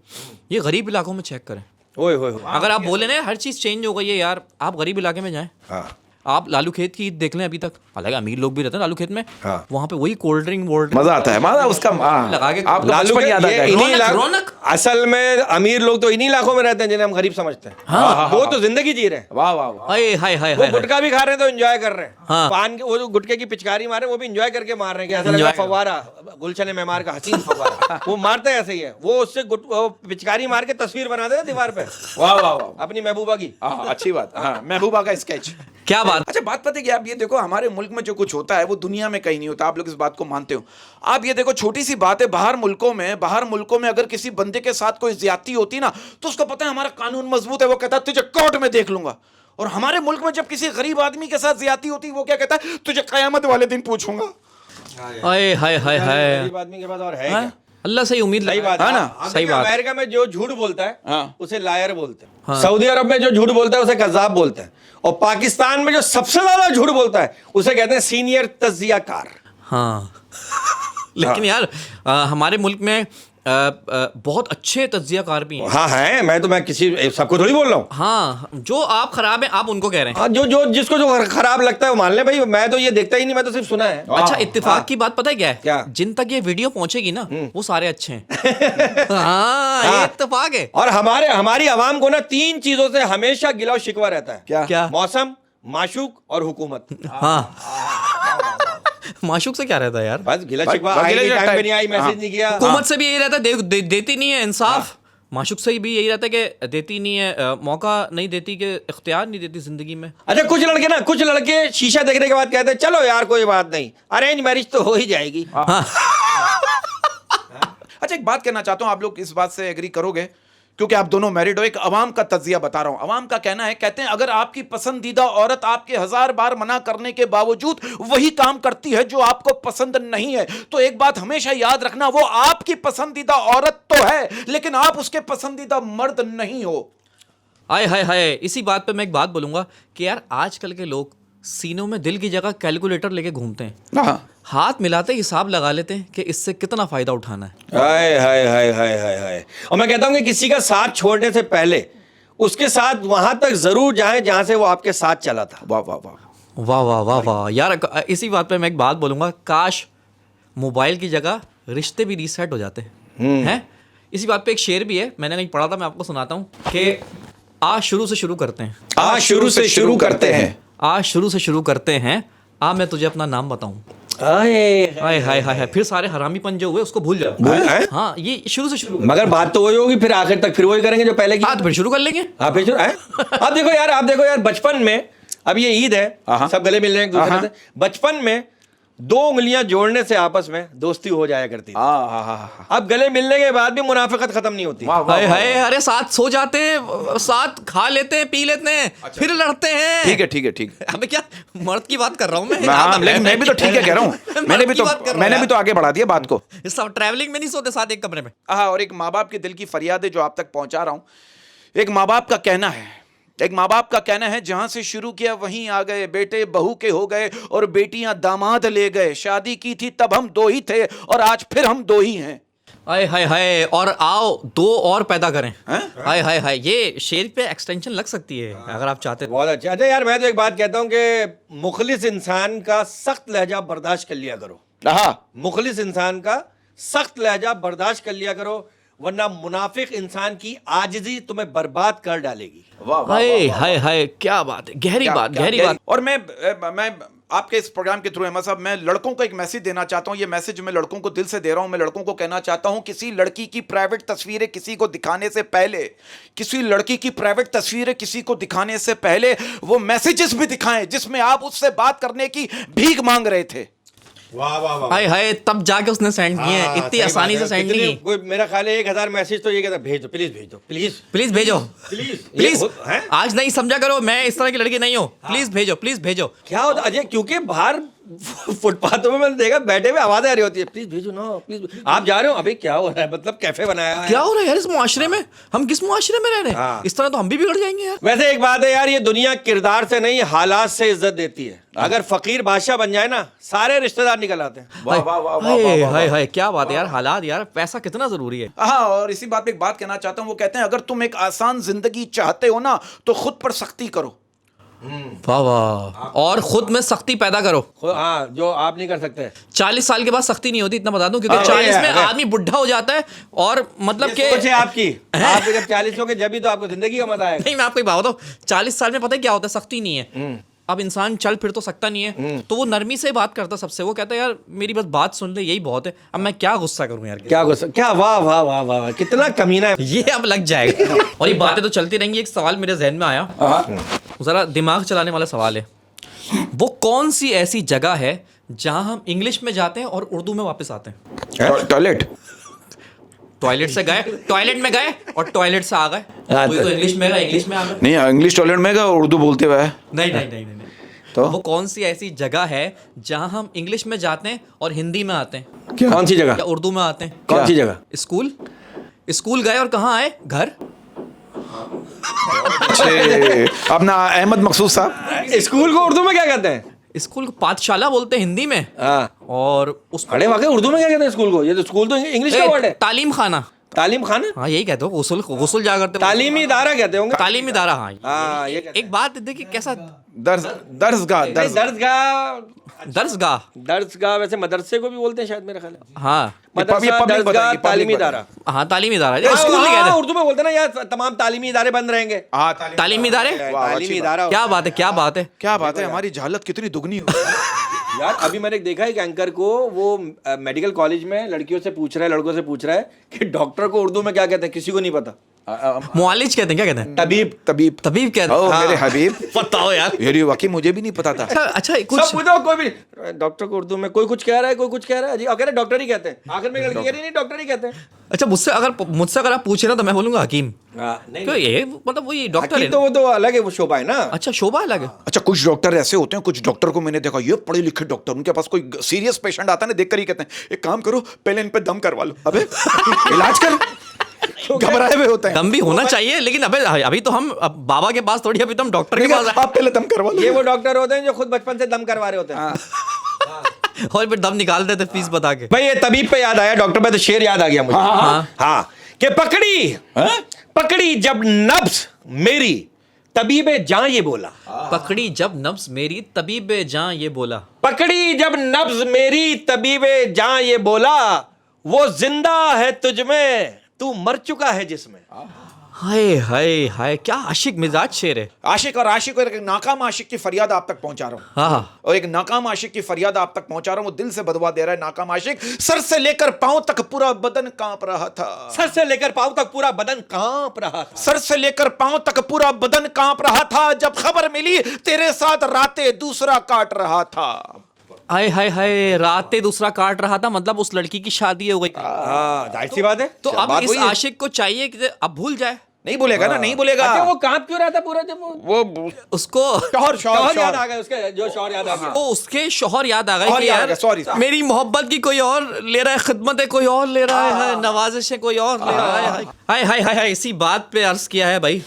ये गरीब इलाकों में चेक करें। ओए होए अगर आप बोले ना हर चीज चेंज हो गई है यार, आप गरीब इलाके में जाएं, हाँ आप लालू खेत की ईद देख लें अभी तक। हालांकि अमीर लोग भी रहते हैं लालू खेत में, हाँ। वहाँ पे वही कोल्ड ड्रिंक मजा आता है, मजा उसका। लगा के आप लालू बचपन के याद आ ये जाएगा। इन्हीं रौनक, इलाकों- रौनक। असल में अमीर लोग तो इन्हीं इलाकों में रहते हैं जिन्हें हम गरीब समझते हैं। हाँ। वो तो जिंदगी जी रहे हैं। वाह वाह वाह। हाय हाय हाय वो हाय। गुटखा भी खा रहे हैं तो एंजॉय कर रहे हैं। हाँ। पान के वो जो गुटखे की पिचकारी मारे वो भी एंजॉय करके मार रहे हैं कि ऐसा Enjoy लगा कर- फव्वारा, गुलशन मेमार का हसीन फव्वारा। वो मारते हैं ऐसे ही है, वो उससे वो पिचकारी मार के तस्वीर बना देते दीवार पे वाह वाह वाह। अपनी महबूबा की। हाँ अच्छी बात। हाँ महबूबा का स्केच। क्या बात। अच्छा बात पता है कि आप ये देखो, हमारे मुल्क में जो कुछ होता है वो दुनिया में कहीं नहीं होता। आप लोग इस बात को मानते हो? आप ये देखो, छोटी सी बात है, बाहर मुल्कों में अगर किसी बंदे के साथ कोई ज्यादती होती ना, तो उसको पता है हमारा कानून मजबूत है, वो कहता है तुझे कोर्ट में देख लूंगा। और हमारे मुल्क में जब किसी गरीब आदमी के साथ ज्यादती होती, वो क्या कहता है, तुझे कयामत वाले दिन पूछूंगा। हाय हाय हाय हाय। गरीब आदमी के पास और है हाँ? क्या? अल्लाह से ही उम्मीद सही बात है ना? आप सही देखिए, बात। अमेरिका में जो झूठ बोलता है हाँ। उसे लायर बोलते हैं। सऊदी अरब में जो झूठ बोलता है उसे कज़्ज़ाब बोलते हैं। और पाकिस्तान में जो सबसे ज्यादा झूठ बोलता है उसे कहते हैं सीनियर तज्जियाकार। हाँ। लेकिन यार हमारे मुल्क में बहुत अच्छे तज्जियाकार भी हैं। हाँ है, मैं किसी सबको थोड़ी बोल रहा हूँ। हाँ, जो आप खराब हैं आप उनको कह रहे हैं। हाँ, जिसको जो खराब लगता है वो मान ले भाई, मैं तो ये देखता ही नहीं, मैं तो सिर्फ सुना है। अच्छा, इत्तेफाक की बात पता है क्या है? क्या? जिन तक ये वीडियो पहुंचेगी ना वो सारे अच्छे हैं। हाँ, ये इत्तेफाक है। और हमारी आवाम को ना 3 चीजों से हमेशा गिला और शिकवा रहता है। क्या? मौसम, माशूक और हुकूमत। हाँ। माशूक से क्या रहता है यार? बस गिला शिकवा, आई नहीं, टाइम पे नहीं आई, मैसेज नहीं किया। हुकूमत से भी यही रहता है, देती नहीं है इंसाफ। माशूक से भी यही रहता है कि देती नहीं है, मौका नहीं देती, कि इख्तियार नहीं देती जिंदगी में। अच्छा, कुछ लड़के शीशा देखने के बाद कहते हैं चलो यार कोई बात नहीं, अरेंज मैरिज तो हो ही जाएगी। अच्छा, एक बात कहना चाहता हूं, आप लोग इस बात से एग्री करोगे क्योंकि आप दोनों मैरिड हो। एक अवाम का तज्जिया बता रहा हूं। अवाम का कहना है, कहते हैं अगर आपकी पसंदीदा औरत आपके 1000 बार मना करने के बावजूद वही काम करती है जो आपको पसंद नहीं है, तो एक बात हमेशा याद रखना, वो आपकी पसंदीदा औरत तो है लेकिन आप उसके पसंदीदा मर्द नहीं हो। हाय हाय हाय, इसी बात पे मैं एक बात बोलूंगा कि यार आजकल के लोग सीनों में दिल की जगह कैलकुलेटर लेके घूमते हैं। हाथ मिलाते हिसाब लगा लेते हैं कि इससे कितना फायदा उठाना है। हाय हाय हाय हाय हाय हाय। और मैं कहता हूं कि किसी का साथ छोड़ने से पहले उसके साथ वहां तक जरूर जाएं जहां से वो आपके साथ चला था। वाह वाह वाह वाह वाह वाह वाह यार, इसी बात पे मैं एक बात बोलूंगा, काश मोबाइल की जगह रिश्ते भी रीसेट हो जाते हैं। इसी बात पे एक शेर भी है, मैंने कहीं पढ़ा था, मैं आपको सुनाता हूँ कि आज शुरू से शुरू करते हैं, आज शुरू से शुरू करते हैं, आज शुरू से शुरू करते हैं, आ मैं तुझे अपना नाम बताऊं। हाय हाय हाय हाय, फिर सारे हरामीपन जो हुए उसको भूल जाओ। हाँ, ये शुरू से शुरू, मगर बात तो वही होगी, फिर आखिर तक फिर वही करेंगे जो पहले की। हाँ, तो फिर शुरू कर लेंगे। हाँ, फिर शुरू। आप देखो यार बचपन में, अब ये ईद है, सब गले मिल रहे हैं एक दूसरे से। बचपन में 2 उंगलियां जोड़ने से आपस में दोस्ती हो जाया करती थी। अब गले मिलने के बाद भी मुनाफिकत खत्म नहीं होती। हाय हाय, अरे साथ सो जाते हैं, साथ खा लेते हैं, पी लेते हैं, फिर लड़ते हैं। ठीक है। अबे क्या मर्द की बात कर रहा हूँ मैं। हाँ, लेकिन मैं भी तो ठीक है कह रहा हूँ। मैंने भी तो आगे बढ़ा दिया बात को। सब ट्रैवलिंग में नहीं सोते साथ एक कमरे में। हाँ, और एक माँ बाप के दिल की फरियाद है जो आप तक पहुंचा रहा हूं। एक माँ बाप का कहना है, जहां से शुरू किया वहीं आ गए, बेटे बहू के हो गए और बेटियां दामाद ले गए, शादी की थी तब हम 2 ही थे और आज फिर हम 2 ही हैं। हाय हाय हाय, और आओ 2 और पैदा करें। हाय हाय हाय, ये शेर पे एक्सटेंशन लग सकती है अगर आप चाहते हैं। बहुत अच्छा। अच्छा यार, मैं तो एक बात कहता हूँ कि मुखलिस इंसान का सख्त लहजा बर्दाश्त कर लिया करो। मुखलिस इंसान का सख्त लहजा बर्दाश्त कर लिया करो, वरना मुनाफिक इंसान की आजिज़ी तुम्हें बर्बाद कर डालेगी। हाय हाय हाय, क्या बात है, गहरी बात। और मैं आपके इस प्रोग्राम के थ्रू अहमद साहब, मैं लड़कों को एक मैसेज देना चाहता हूं। ये मैसेज मैं लड़कों को दिल से दे रहा हूं। मैं लड़कों को कहना चाहता हूं, किसी लड़की की प्राइवेट तस्वीरें किसी को दिखाने से पहले वो मैसेजेस भी दिखाएं जिसमें आप उससे बात करने की भीख मांग रहे थे। वाह वाह वाह, हाय हाय, तब जाके उसने सेंड किए हैं, इतनी आसानी से सेंड नहीं की। मेरा ख्याल है 1000 मैसेज तो ये कहता भेज दो, प्लीज भेज दो, प्लीज भेजो। आज नहीं समझा करो, मैं इस तरह की लड़की नहीं हूँ। प्लीज भेजो। क्या होता अजय, क्योंकि बाहर फुटपाथों में मैंने देखा बैठे हुए आवाजें आ रही होती है, प्लीज भेजो ना प्लीज। आप जा रहे हो, अभी क्या हो रहा है, मतलब कैफे बनाया है, क्या हो रहा है यार इस मुआशरे में? हम किस मुआशरे में रह रहे हैं? इस तरह तो हम भी बिगड़ जाएंगे यार। वैसे एक बात है यार, ये दुनिया किरदार से नहीं हालात से इज्जत देती है। अगर फकीर बादशाह बन जाए ना, सारे रिश्तेदार निकल आते हैं। हाय हाय, क्या बात है यार, हालात यार, पैसा कितना जरूरी है। हाँ, और इसी बात पे एक बात कहना चाहता हूं। वो कहते हैं अगर तुम एक आसान जिंदगी चाहते हो ना तो खुद पर सख्ती करो। वाह वाह, और खुद में सख्ती पैदा करो। हाँ, जो आप नहीं कर सकते। 40 साल के बाद सख्ती नहीं होती, इतना बता दूं, क्योंकि 40 में आदमी बुढ़ा हो जाता है और मतलब कि सोच है आपकी, आप जब 40 होंगे जब भी तो आपको जिंदगी का मजा आएगा। नहीं, मैं आपको एक बात बताऊं, 40 साल में पता है क्या होता है, सख्ती नहीं है। अब इंसान चल फिर तो सकता नहीं है, तो वो नरमी से बात करता सबसे। वो कहता है यार मेरी बस बात सुन ले, यही बहुत है। अब मैं क्या गुस्सा करूं यार, क्या गुस्सा, क्या, वाह वाह वाह वाह, कितना कमीना है ये। अब लग जाएगा। और ये बातें तो चलती रहेंगी। एक सवाल मेरे जहन में आया, जरा दिमाग चलाने वाला सवाल है। वो कौन सी ऐसी जगह है जहां हम इंग्लिश में जाते हैं और उर्दू में वापस आते हैं? टॉयलेट से गए, टॉयलेट में गए और टॉयलेट से आ गए। कोई तो इंग्लिश में गए, इंग्लिश में आ गए। नहीं, इंग्लिश टॉयलेट में गए, उर्दू बोलते हुए। नहीं। तो वो कौन सी ऐसी जगह है जहां हम इंग्लिश में जाते हैं और हिंदी में आते हैं? क्या? कौन सी जगह? या उर्दू में आते हैं? कौन सी जगह? स्कूल गए और कहाँ आए? घर। अपना अहमद मकसूद साहब, स्कूल को उर्दू में क्या कहते हैं? स्कूल को पाठशाला बोलते हैं हिंदी में, हाँ, और उस अरे वाकई उर्दू में क्या कहते हैं स्कूल को? ये तो स्कूल तो इंग्लिश का वर्ड है। तालीम खाना, तालीम खाना, हाँ यही कहते हो, गुसल गुसल जा करते, तालीमी इदारा कहते होंगे। तालीमी इदारा, हाँ। हाँ, ये कहते एक बात देखिए कैसा दर्जगाह हैं। दर्जगाह, दर्जगाह, दर्जगाह वैसे मदरसे को भी बोलते हैं शायद, मेरा ख्याल है। हाँ मदरसा, public दर्जगाह, बताएगी, public तालीमी इदारा। हाँ तालीमी इदारा, स्कूल नहीं हाँ, कहते, उर्दू में बोलते हैं ना यार, तमाम तालीमी इदारे बंद रहेंगे। हाँ तालीमी इदारे। तालीमी इदारा क्या बात है, क्या बात है। क्या बात है, हमारी जहालत कितनी दुगनी हो यार अभी मैंने देखा है एक एंकर को, वो मेडिकल कॉलेज में लड़कियों से पूछ रहा है, लड़कों से पूछ रहा है कि डॉक्टर को उर्दू में क्या कहते हैं, किसी को नहीं पता। मुआलिज कहते हैं, क्या कहते हैं? तबीब। तबीब। तबीब कहते ओ हैं। मेरे हबीब, बताओ यार। ये वाकई मुझे भी नहीं पता था। अच्छा सब कुछ पूछो, कोई भी डॉक्टर को उर्दू में कोई कुछ कह रहा है, कोई कुछ कह रहा है जी, और कह रहे डॉक्टर ही कहते हैं। आखिर में लड़की कह रही नहीं, डॉक्टर ही कहते हैं। अच्छा मुझसे अगर आप पूछे ना तो मैं बोलूंगा हकीम, नहीं, क्यों ये मतलब वही डॉक्टर हकीम है तो ना। वो तो अलग है, वो शोभा है ना। अच्छा शोभा अलग है। अच्छा कुछ डॉक्टर ऐसे होते हैं, कुछ डॉक्टर को मैंने देखा, ये पढ़े लिखे डॉक्टर, उनके पास कोई सीरियस पेशेंट आता है ना, देख कर ही कहते हैं एक काम करो, पहले इन पे दम करवा लो। अबे इलाज कर, घबराए हुए होते हैं। दम भी होना चाहिए, लेकिन अभी तो हम अब बाबा के पास थोड़ी, अभी तो हम डॉक्टर के पास आए। आप पहले दम करवा लो। ये वो डॉक्टर होते हैं जो खुद बचपन से दम करवा रहे होते हैं। और फिर दम निकाल देते फीस बता के। भाई ये तबीब पे याद आया, डॉक्टर पे तो शेर याद आ गया मुझे। हाँ, कि पकड़ी जब नब्ज मेरी तबीबे जान ये बोला। पकड़ी जब नब्ज मेरी तबीबे जान ये बोला। पकड़ी जब नब्ज मेरी तबीबे जान ये बोला, वो जिंदा है तुझ में, तू मर चुका है जिसमें। हाय हाय हाय, क्या आशिक मिजाज शेर है। आशिक और एक नाकाम आशिक की फरियाद आप तक पहुंचा रहा हूं। हाँ और एक नाकाम आशिक की फरियाद आप तक पहुंचा रहा हूं, वो दिल से बदवा दे रहा है। नाकाम आशिक, सर से लेकर पांव तक पूरा बदन कांप रहा था। सर से लेकर पांव तक पूरा बदन कांप रहा था। सर से लेकर पांव तक पूरा बदन कांप रहा था, जब खबर मिली तेरे साथ रातें दूसरा काट रहा था। हाय हाय हाय, रातें दूसरा काट रहा था, मतलब उस लड़की की शादी हो गई। हाँ, जाहिर सी बात है। तो अब बात इस वही है। आशिक को चाहिए कि अब भूल जाए। नहीं बोलेगा ना, नहीं बोलेगा। अच्छा, वो कांप क्यों रहा था पूरा? जब वो उसको शौहर याद आ गया, उसके जो शौहर याद आ गया। वो उसके शौहर याद आ गए शौहर कि याद आ यार गया, sorry। मेरी मोहब्बत की कोई और ले रहा है, खिदमतें कोई और ले रहा है, नवाजिशें कोई और ले रहा है। हाय हाय हाय हाय, इसी बात पे अर्ज किया है भाई,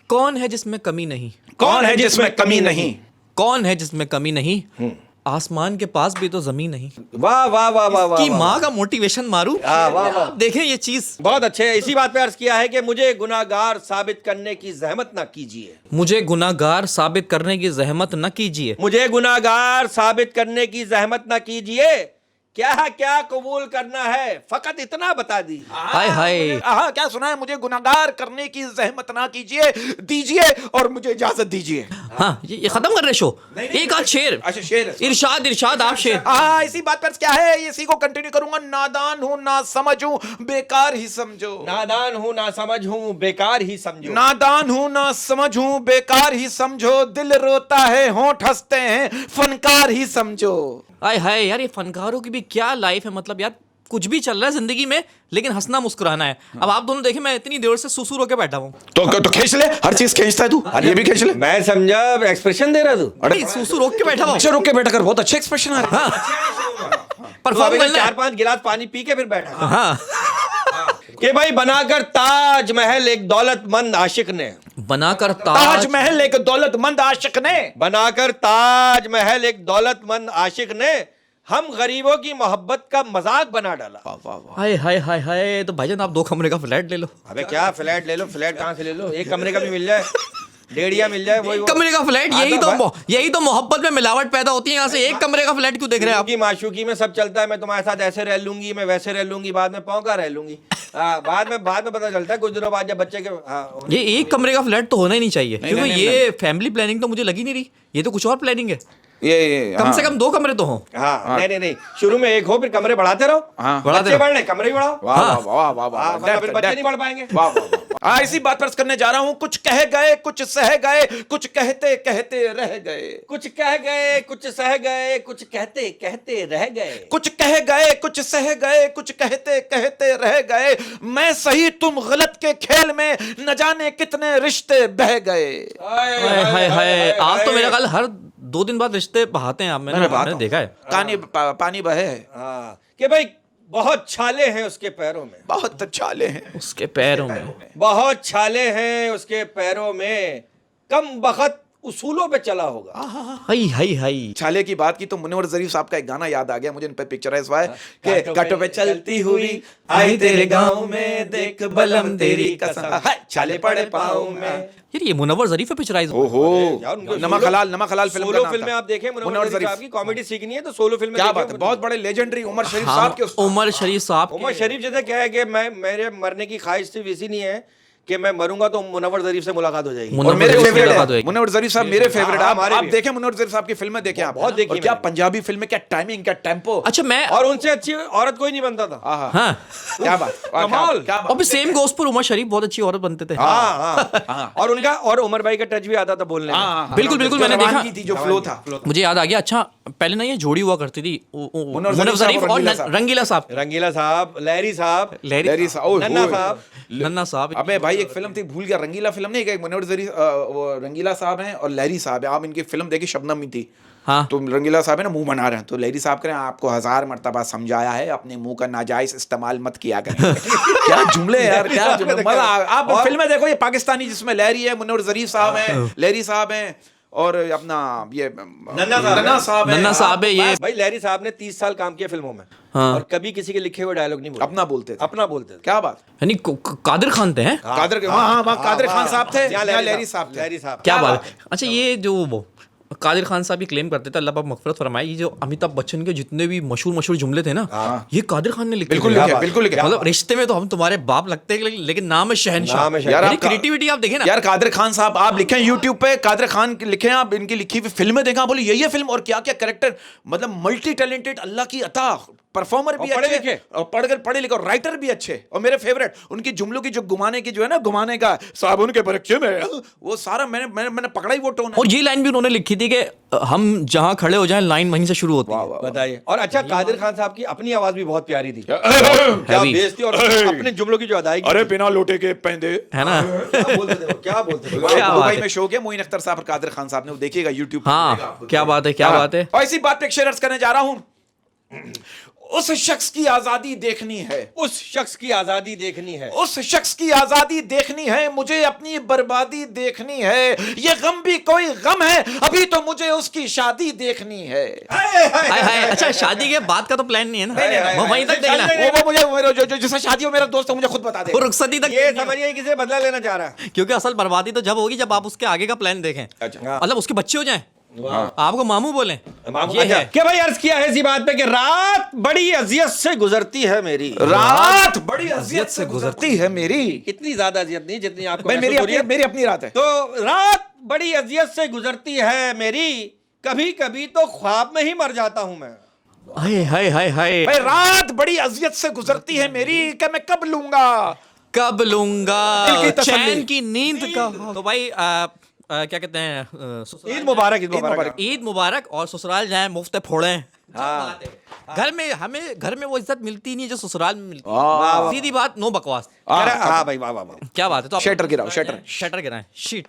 कौन है जिसमें कमी नहीं? कौन है जिसमें कमी नहीं? कौन है जिसमें कमी नहीं? आसमान के पास भी तो जमीन नहीं। वाह वाह वाह वाह वाह की माँ का मोटिवेशन मारू। वाह, वाह। देखें ये चीज, बहुत अच्छे। इसी बात पे अर्ज किया है कि मुझे गुनाहगार साबित करने की जहमत ना कीजिए। मुझे गुनाहगार साबित करने की जहमत न कीजिए। मुझे गुनाहगार साबित करने की जहमत ना कीजिए। क्या कबूल करना है, फकत इतना बता दीजिए। हाय हाय, हाँ, क्या सुना है? मुझे गुनाहगार करने की जहमत ना कीजिए, दीजिए और मुझे इजाजत दीजिए। हाँ ये खत्म कर रहे शो। एक आध शेर। अच्छा शेर है। इरशाद इरशाद, आप शेर। हाँ, इसी बात पर क्या है, इसी को कंटिन्यू करूंगा। नादान हूं ना समझ हूं, बेकार ही समझो। नादान हूँ ना समझ हूँ, बेकार ही समझो। नादान हूं ना समझ हूं, बेकार ही समझो। दिल रोता है, होंठ हंसते हैं, फनकार ही समझो। हाय हाय यार, ये फनकारों की भी क्या लाइफ है। मतलब यार कुछ भी चल रहा है जिंदगी में, लेकिन हंसना मुस्कुराना है। अब आप दोनों देखें, मैं इतनी देर से सुसुर होके बैठा हूँ। तो खींच ले, हर चीज खींचता है तू, ये भी खींच ले। मैं समझा एक्सप्रेशन दे रहा तू। नहीं, सुसुर होके बैठा हूँ। अक्षर होके बैठा कर, बहुत अच्छे एक्सप्रेशन आ रहे हैं। परफॉर्म करना है। 4-5 गिलास पानी पी के फिर बैठा हाँ, कि भाई बनाकर ताजमहल एक दौलतमंद आशिक ने, बनाकर ताजमहल एक दौलतमंद आशिक ने, बनाकर ताजमहल एक दौलतमंद आशिक ने हम गरीबों की मोहब्बत का मजाक बना डाला। हाय हाय हाय हाय। तो भाईजान आप 2 कमरे का फ्लैट ले लो। अबे क्या फ्लैट ले लो, फ्लैट कहाँ से ले लो? एक कमरे का भी मिल जाए, डेढ़िया मिल जाए, वही कमरे का फ्लैट। यही तो मोहब्बत में मिलावट पैदा होती है। यहाँ से एक कमरे का फ्लैट क्यों देख रहे हैं आप? आपकी माशूकी में सब चलता है, मैं तुम्हारे साथ ऐसे रह लूंगी, मैं वैसे रह लूंगी, बाद में पौंका रह लूंगी। बाद में पता चलता है कुछ दिनों बाद जब बच्चे के। ये एक कमरे का फ्लैट तो होना ही नहीं चाहिए, क्योंकि ये फैमिली प्लानिंग तो मुझे लगी नहीं रही। ये तो कुछ और प्लानिंग है। ये कम से कम 2 कमरे तो हों। हाँ, नहीं, शुरू में एक हो, फिर कमरे बढ़ाते रहो। हाँ, बच्चे बढ़ रहे, कमरे भी बढ़ाओ। वाह वाह वाह वाह, वरना फिर बच्चे नहीं बढ़ पाएंगे। वाह वाह। हाँ, इसी बात पर करने जा रहा हूँ। कुछ कह गए, कुछ सह गए, कुछ कहते कहते रह गए। कुछ कह गए, कुछ सह गए, कुछ कहते कहते रह गए। कुछ कह गए, कुछ सह गए, कुछ कहते कहते रह गए। मैं सही तुम गलत के खेल में न जाने कितने रिश्ते बह गए। हाय हाय हाय, आप तो मेरा ख्याल हर 2 दिन बाद रिश्ते बहाते हैं आप। मैंने देखा है। पानी बहे। हाँ, कि भाई बहुत छाले हैं उसके पैरों में, बहुत छाले हैं उसके पैरों में, बहुत छाले हैं उसके पैरों में, कम बखत उसूलों पे चला होगा। हाय हाय हाय। छाले की बात की तो मुनव्वर ज़रीफ साहब का एक गाना याद आ गया मुझे, इन पे पिक्चराइज हुआ है कि कांटों पे चलती हुई आई तेरे गांव में, देख बलम तेरी कसम, हाय, छाले पड़े पाँव में। यार ये मुनव्वर ज़रीफ पे पिक्चराइज ओहो, यार, उनको नमक हलाल फिल्म का सोलो नाम फिल्में था। आप देखें, मुनव्वर ज़रीफ साहब की कॉमेडी सीखनी है तो सोलो फिल्में क्या देखें। बात है, बहुत बड़े लेजेंडरी उमर शरीफ हाँ, साहब के उस्ताद। उमर शरीफ साहब उमर शरीफ जैसे क्या है कि मेरे मरने की ख्वाहिश सिर्फ इसी नहीं है कि मैं मरूंगा तो मुनव्वर ज़रीफ से मुलाकात हो जाएगी। और मुनव्वर मेरे ज़रीफ से फेवरेट मुलाकात है होएगी। मुनव्वर ज़रीफ साहब, मेरे फेवरेट। हाँ, आप हमारे भी। देखें मुनव्वर ज़रीफ साहब की फिल्में देखें आप, बहुत देखी और क्या मैंने। पंजाबी फिल्में, क्या टाइमिंग, क्या टेम्पो। अच्छा मैं और उनसे अच्छी औरत कोई नहीं बनता था। आहा, हाँ क्या बात, वाह, कमाल। क्या और फिर सेम गोस पर उमर शरीफ बहुत अच्छी औरत बनते थे। हाँ। और उनका और उमर भाई का टच भी आता था बोलने में। बिल्कुल, बिल्कुल, मैंने देखा। की थी जो फ्लो था। मुझे याद आ गया। अच्छा पहले ना ये जोड़ी हुआ करती थी मुनव्वर ज़रीफ ज़रीफ और और रंगीला साहब। रंगीला साहब, रंगीला साहब, लहरी साहब, लहरी साहब, ओए, नन्ना ओए। साहब। नन्ना साहब। अबे भाई एक फिल्म थी, भूल गया, रंगीला फिल्म नहीं, एक मुनव्वर ज़रीफ वो रंगीला साहब हैं और लहरी साहब हैं। आप इनकी फिल्म देखी, शबनम में थी। हाँ तो रंगीला साहब है ना मुंह बना रहे हैं, तो लहरी साहब करें आपको 1000 मर्तबा समझाया है अपने मुंह का नाजायज इस्तेमाल मत किया करें। क्या जुमले यार, क्या जुमले, मजा आप फिल्में देखो, ये पाकिस्तानी जिसमें लहरी है, मुनव्वर ज़रीफ साहब हैं, लहरी साहब हैं और अपना ये नन्ना साहब हैं। नन्ना साहब है ये। भाई लहरी साहब ने 30 साल काम किया फिल्मों में हाँ। और कभी किसी के लिखे हुए डायलॉग नहीं बोले। अपना बोलते थे, अपना बोलते थे। क्या बात। यानी कादिर खान थे हैं। कादर के वहाँ कादर खान साहब थे, यहाँ यहाँ लहरी साहब थे। लहरी साहब। क्या क्या बात बात है। अच्छा ये जो वो कादिर खान साहब भी क्लेम करते थे, अल्लाह पाक मग़फ़िरत फरमाए, ये जो अमिताभ बच्चन के जितने भी मशहूर जुमले थे ना, ये कादिर खान ने लिखे बिल्कुल थे। लिखे, बिल्कुल लिखे। मतलब रिश्ते में तो हम तुम्हारे बाप लगते हैं, लेकिन नाम है शहनशाह। नाम है शहनशाह। यार यानी आप क्रिएटिविटी आप देखें ना। यार कादर खान साहब आप लिखें YouTube पे, कादर खान लिखें आप, इनकी लिखी हुई फिल्में देखा, बोले ये फिल्म और क्या क्या कैरेक्टर, मतलब मल्टी टैलेंटेड, अल्लाह की अता, परफॉर्मर भी और पढ़े अच्छे लिखे। और पढ़े लिखे, और राइटर भी अच्छे। और मेरे फेवरेट उनकी जुमलों की जो घुमाने की जो है ना, घुमाने का साबुन के बरक्चे में, वो सारा मैंने पकड़ा ही वो टोन है। और ये लाइन भी उन्होंने लिखी थी कि हम जहां खड़े हो जाएं लाइन वहीं से शुरू होती है। बताइए। और अच्छा कादिर खान साहब की अपनी आवाज भी बहुत प्यारी थी, क्या Heavy। बेइज्जती, और अपने जुमलों की जो अदायगी अरे बिना लोटे के पहनदे, है ना। क्या बोलते थे वो, क्या बोलते थे। क्या बात दुबई है। में शो किया मोइन अख्तर साहब और कादर खान साहब ने, वो देखिएगा YouTube पे, हाँ मिलेगा आपको। क्या बात है, क्या हाँ। बात है। और इसी बात पे एक शेर अर्ज करने जा रहा हूं। उस शख्स की आजादी देखनी है, उस शख्स की आजादी देखनी है, उस शख्स की आजादी देखनी है, मुझे अपनी बर्बादी देखनी है, ये गम भी कोई गम है, अभी तो मुझे उसकी शादी देखनी है। हाय हाय। अच्छा शादी के बाद का तो प्लान नहीं है ना, वो वहीं तक देखना है। वो मुझे जिससे शादी हो, मेरा दोस्त है, मुझे खुद बता दे। वो रुखसती तक ये समझिए किसे बदला लेना चाह रहा है। क्योंकि असल बर्बादी तो जब होगी जब आप उसके आगे का प्लान देखें। अच्छा। मतलब उसके बच्चे हो जाएं, आपको मामू बोलें, ये अच्छा, है। क्या भाई अर्ज किया है इसी बात पे कि रात बड़ी अजियत से गुजरती है मेरी। रात बड़ी अजियत से गुजरती है मेरी। इतनी ज्यादा अजियत नहीं जितनी आपको भाई महसूस हो रही है। मेरी अपनी रात है। तो रात बड़ी अजियत से गुजरती है मेरी, कभी कभी तो ख्वाब में ही मर जाता हूं मैं। हाय हाय हाय हाय। भाई रात बड़ी अजियत से गुजरती है मेरी, कि मैं कब लूंगा कब लूंगा दिल की तसल्ली। चैन की नींद का। तो भाई क्या कहते हैं, ईद मुबारक, ईद मुबारक। ईद मुबारक। और ससुराल जाएं मुफ्त फोड़े। हाँ। घर में वो इज्जत मिलती नहीं है जो ससुराल में मिलती वाह, है। सीधी बात, नो बकवास। हाँ भाई, वाह वाह वाह। क्या बात है। तो शटर गिराओ, शटर। शटर गिराएं, शीट।